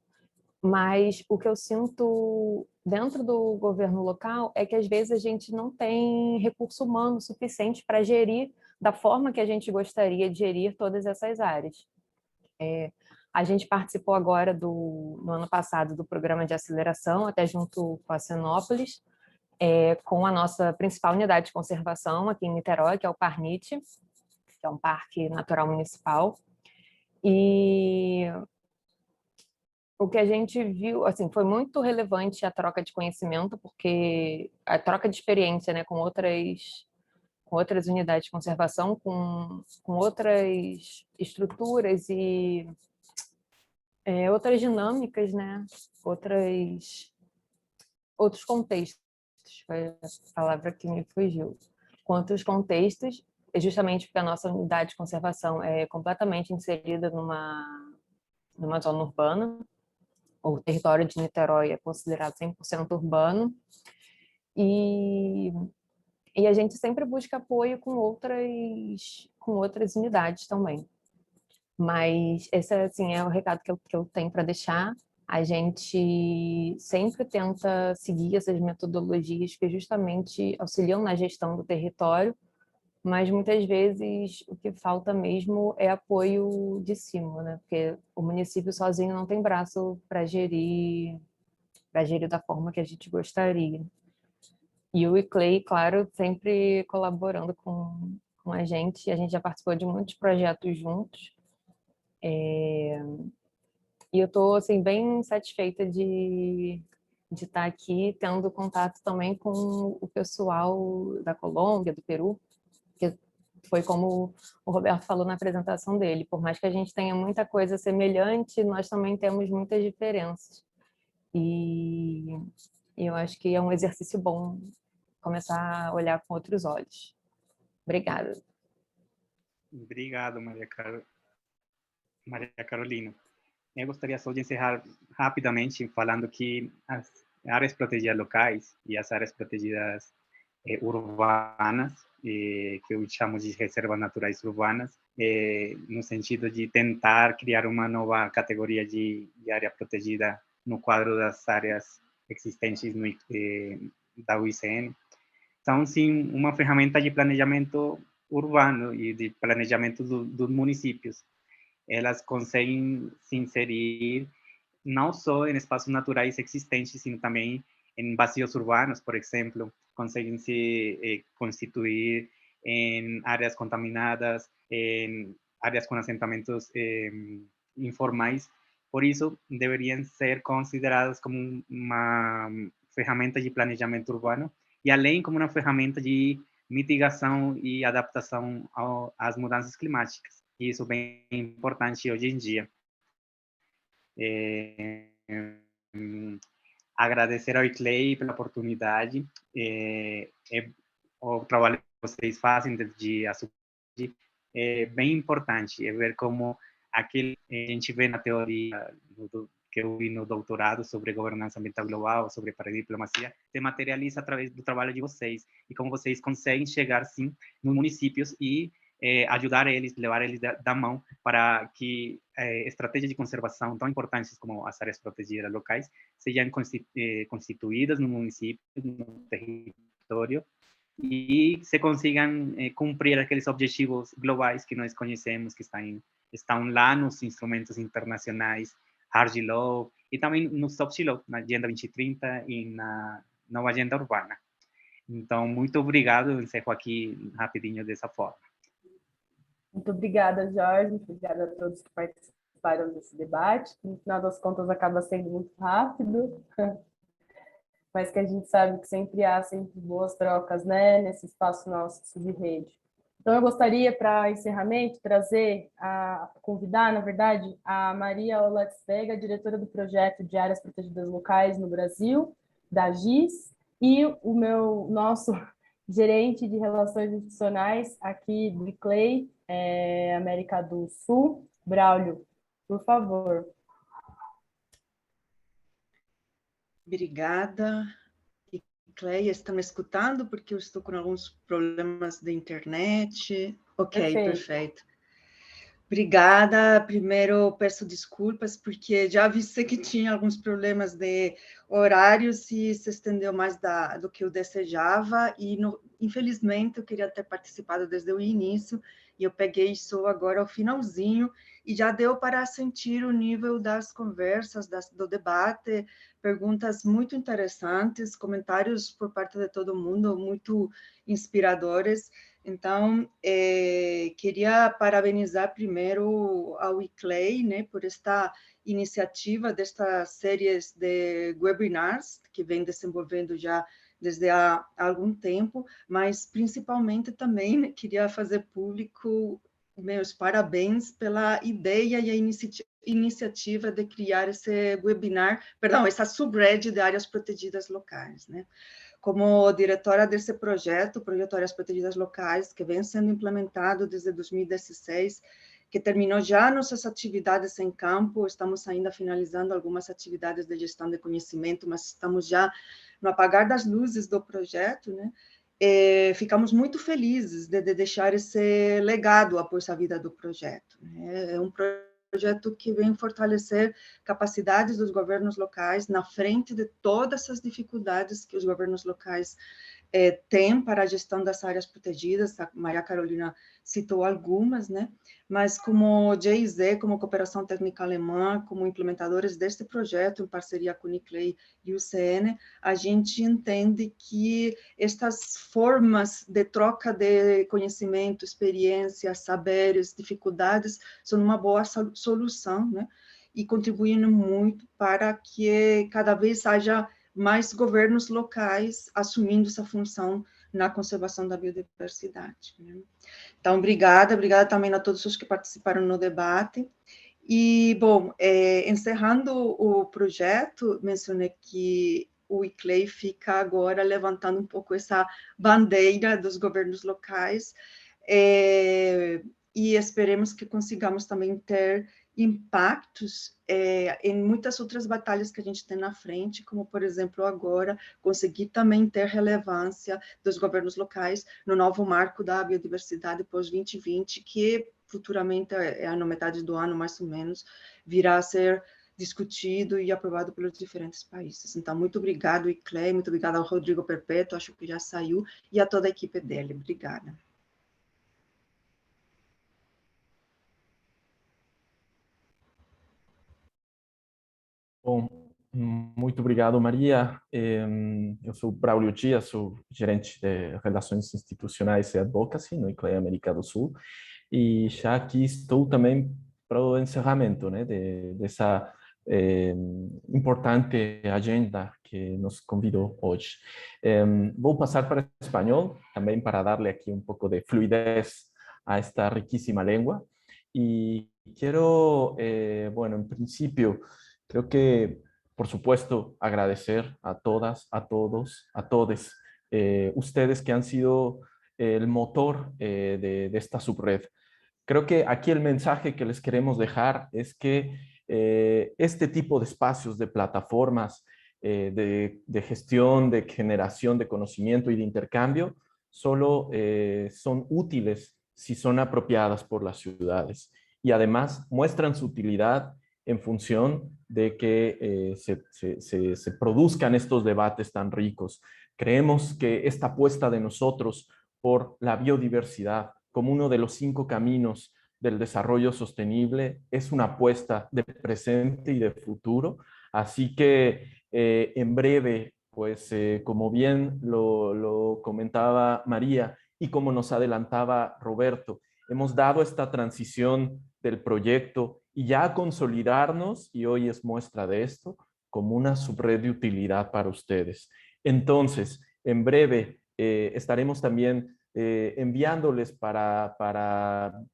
mas o que eu sinto dentro do governo local é que às vezes a gente não tem recurso humano suficiente para gerir da forma que a gente gostaria de gerir todas essas áreas. A gente participou agora, no ano passado, do programa de aceleração, até junto com a Alcinópolis, com a nossa principal unidade de conservação aqui em Niterói, que é o Parnit. que é um parque natural municipal. E o que a gente viu, assim, foi muito relevante a troca de conhecimento, porque a troca de experiência, né, com outras unidades de conservação, com outras estruturas e outras dinâmicas, né, outros contextos, foi a palavra que me fugiu. Com outros contextos, justamente porque a nossa unidade de conservação é completamente inserida numa zona urbana. O território de Niterói é considerado 100% urbano, e a gente sempre busca apoio com outras unidades também. Mas esse assim, é o recado que eu tenho para deixar. A gente sempre tenta seguir essas metodologias que justamente auxiliam na gestão do território, mas muitas vezes o que falta mesmo é apoio de cima, né? Porque o município sozinho não tem braço para gerir da forma que a gente gostaria. E o ICLEI, claro, sempre colaborando com a gente já participou de muitos projetos juntos. E eu estou assim, bem satisfeita de estar aqui, tendo contato também com o pessoal da Colômbia, do Peru, que foi como o Roberto falou na apresentação dele. Por mais que a gente tenha muita coisa semelhante, nós também temos muitas diferenças. E eu acho que é um exercício bom começar a olhar com outros olhos. Obrigada. Obrigado, Maria Carolina. Eu gostaria só de encerrar rapidamente falando que as áreas protegidas locais e as áreas protegidas urbanas, que eu chamo de reservas naturais urbanas, no sentido de tentar criar uma nova categoria de área protegida no quadro das áreas existentes da UICN, são sim uma ferramenta de planejamento urbano e de planejamento dos municípios. Elas conseguem se inserir não só em espaços naturais existentes, sino também em vazios urbanos, por exemplo, conseguem se constituir em áreas contaminadas, em áreas com assentamentos informais. Por isso, deveriam ser consideradas como uma ferramenta de planejamento urbano e, além, como uma ferramenta de mitigação e adaptação às mudanças climáticas. E isso é bem importante hoje em dia. Agradecer ao ICLEI pela oportunidade. O trabalho que vocês fazem desde a SUBRED é bem importante. É ver como aquilo que a gente vê na teoria que eu vi no doutorado sobre governança ambiental global, sobre paradiplomacia, se materializa através do trabalho de vocês e como vocês conseguem chegar, sim, nos municípios e ajudar eles, levar eles da mão para que estratégias de conservação tão importantes como as áreas protegidas locais sejam constituídas no município, no território, e se consigam cumprir aqueles objetivos globais que nós conhecemos, que estão lá nos instrumentos internacionais, Hard Law, e também no Soft Law, na Agenda 2030 e na nova Agenda Urbana. Então, muito obrigado, eu encerro aqui rapidinho dessa forma. Muito obrigada, Jorge, muito obrigada a todos que participaram desse debate, que no final das contas acaba sendo muito rápido, mas que a gente sabe que sempre há boas trocas, né, nesse espaço nosso de subrede. Então, eu gostaria, para encerramento, convidar, na verdade, a Maria Olatz Vega, diretora do projeto de áreas protegidas locais no Brasil, da GIS, e o nosso gerente de relações institucionais aqui do ICLEI, América do Sul, Braulio, por favor. Obrigada. Cleia, está me escutando? Porque eu estou com alguns problemas de internet. Ok, perfeito. Obrigada. Primeiro, peço desculpas, porque já avisei que tinha alguns problemas de horários e se estendeu mais do que eu desejava. E, infelizmente, eu queria ter participado desde o início, e eu peguei só agora ao finalzinho, e já deu para sentir o nível das conversas, do debate, perguntas muito interessantes, comentários por parte de todo mundo, muito inspiradores. Então, queria parabenizar primeiro ao ICLEI, né, por esta iniciativa destas séries de webinars que vem desenvolvendo já desde há algum tempo, mas principalmente também, né, queria fazer público meus parabéns pela ideia e a iniciativa de criar esse webinar, perdão, essa subrede de áreas protegidas locais, né? Como diretora desse projeto Áreas Protegidas Locais, que vem sendo implementado desde 2016, que terminou já nossas atividades em campo, estamos ainda finalizando algumas atividades de gestão de conhecimento, mas estamos já no apagar das luzes do projeto, né? Ficamos muito felizes de deixar esse legado após a vida do projeto, né? É um projeto que vem fortalecer capacidades dos governos locais na frente de todas as dificuldades que os governos locais têm para a gestão das áreas protegidas. A Maria Carolina citou algumas, né? Mas como GIZ, como Cooperação Técnica Alemã, como implementadores deste projeto, em parceria com o ICLEI e o CN, a gente entende que estas formas de troca de conhecimento, experiência, saberes, dificuldades, são uma boa solução, né? E contribuem muito para que cada vez haja mais governos locais assumindo essa função na conservação da biodiversidade, né? Então, obrigada também a todos os que participaram no debate. E, bom, encerrando o projeto, mencionei que o ICLEI fica agora levantando um pouco essa bandeira dos governos locais, e esperemos que consigamos também ter impactos em muitas outras batalhas que a gente tem na frente, como, por exemplo, agora, conseguir também ter relevância dos governos locais no novo marco da biodiversidade pós-2020, que futuramente, na metade do ano, mais ou menos, virá a ser discutido e aprovado pelos diferentes países. Então, muito obrigado, ICLEI, muito obrigada ao Rodrigo Perpétuo, acho que já saiu, e a toda a equipe dele. Obrigada. Bom, muito obrigado, Maria. Eu sou Braulio Dias, sou gerente de Relações Institucionais e Advocacy no ICLEI América do Sul, e já aqui estou também para o encerramento, né, dessa importante agenda que nos convidou hoje. Vou passar para o espanhol, também para darle aqui um pouco de fluidez a esta riquísima língua, y quiero, bueno, en principio, creo que, por supuesto, agradecer a todas, a todos, a todes, ustedes que han sido el motor de esta subred. Creo que aquí el mensaje que les queremos dejar es que este tipo de espacios, de plataformas, de gestión, de generación de conocimiento y de intercambio, solo son útiles si son apropiadas por las ciudades. Y además muestran su utilidad en función de que se produzcan estos debates tan ricos. Creemos que esta apuesta de nosotros por la biodiversidad como uno de los 5 caminos del desarrollo sostenible es una apuesta de presente y de futuro. Así que en breve, pues como bien lo comentaba María y como nos adelantaba Roberto, hemos dado esta transición del proyecto y ya consolidarnos, y hoy es muestra de esto, como una subred de utilidad para ustedes. Entonces, en breve estaremos también enviándoles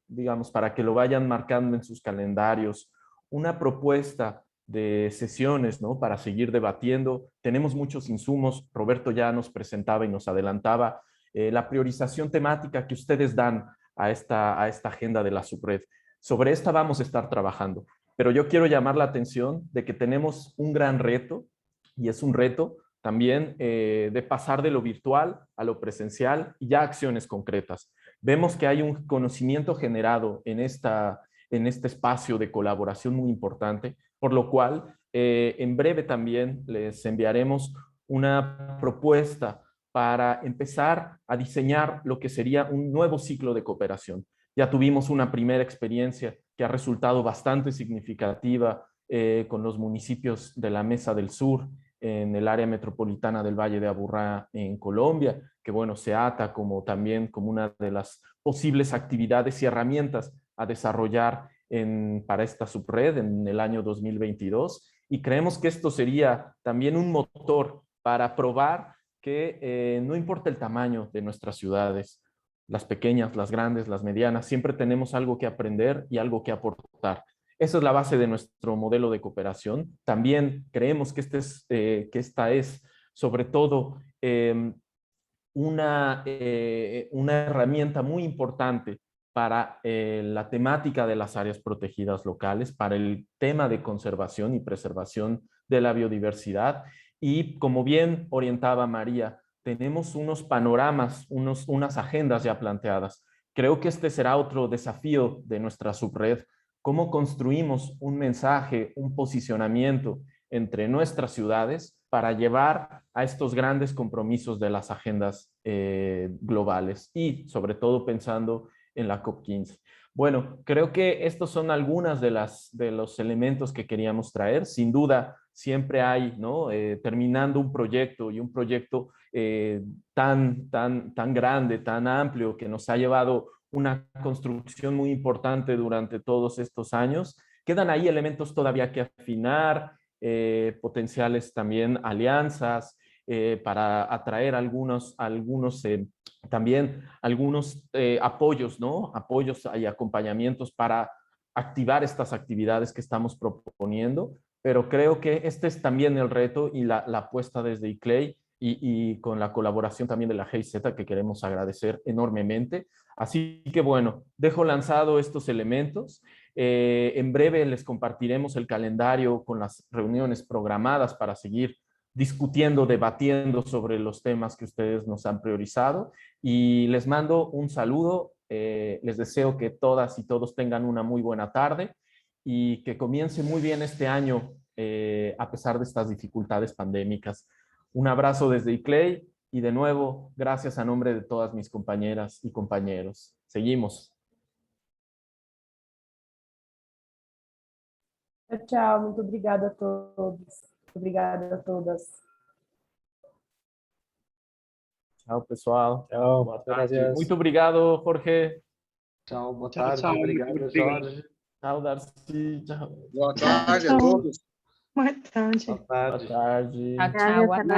digamos, para que lo vayan marcando en sus calendarios, una propuesta de sesiones, ¿no? Para seguir debatiendo. Tenemos muchos insumos. Roberto ya nos presentaba y nos adelantaba la priorización temática que ustedes dan a esta agenda de la subred. Sobre esta vamos a estar trabajando. Pero yo quiero llamar la atención de que tenemos un gran reto, y es un reto también de pasar de lo virtual a lo presencial y ya acciones concretas. Vemos que hay un conocimiento generado en este espacio de colaboración muy importante, por lo cual en breve también les enviaremos una propuesta para empezar a diseñar lo que sería un nuevo ciclo de cooperación. Ya tuvimos una primera experiencia que ha resultado bastante significativa con los municipios de la Mesa del Sur, en el área metropolitana del Valle de Aburrá en Colombia, que bueno, se ata como también como una de las posibles actividades y herramientas a desarrollar para esta subred en el año 2022. Y creemos que esto sería también un motor para probar que no importa el tamaño de nuestras ciudades, las pequeñas, las grandes, las medianas, siempre tenemos algo que aprender y algo que aportar. Esa es la base de nuestro modelo de cooperación. También creemos que, esta es sobre todo una herramienta muy importante para la temática de las áreas protegidas locales, para el tema de conservación y preservación de la biodiversidad. Y como bien orientaba María, tenemos unos panoramas, unas agendas ya planteadas. Creo que este será otro desafío de nuestra subred, cómo construimos un mensaje, un posicionamiento entre nuestras ciudades para llevar a estos grandes compromisos de las agendas globales y sobre todo pensando en la COP15. Bueno, creo que estos son algunas de los elementos que queríamos traer. Sin duda, siempre hay, ¿no? Terminando un proyecto y un proyecto tan grande, tan amplio, que nos ha llevado una construcción muy importante durante todos estos años. Quedan ahí elementos todavía que afinar, potenciales también alianzas para atraer algunos apoyos, ¿no? Apoyos y acompañamientos para activar estas actividades que estamos proponiendo, pero creo que este es también el reto y la apuesta desde ICLEI y con la colaboración también de la GIZ, que queremos agradecer enormemente. Así que bueno, dejo lanzado estos elementos. En breve les compartiremos el calendario con las reuniones programadas para seguir discutiendo, debatiendo sobre los temas que ustedes nos han priorizado. Y les mando un saludo. Les deseo que todas y todos tengan una muy buena tarde y que comience muy bien este año a pesar de estas dificultades pandémicas. Un abrazo desde ICLEI y de nuevo, gracias a nombre de todas mis compañeras y compañeros. Seguimos. Tchau, muito obrigada a todos. Obrigada a todas. Tchau, pessoal. Tchau, boa tarde. gracias. Muito obrigado, Jorge. Tchau, boa Tchau, tarde. tchau. Obrigado, Jorge. Tchau, Darcy. Tchau. Boa tarde a todos. Boa tarde. Boa tarde. Boa tarde. Tchau, tchau. Boa tarde.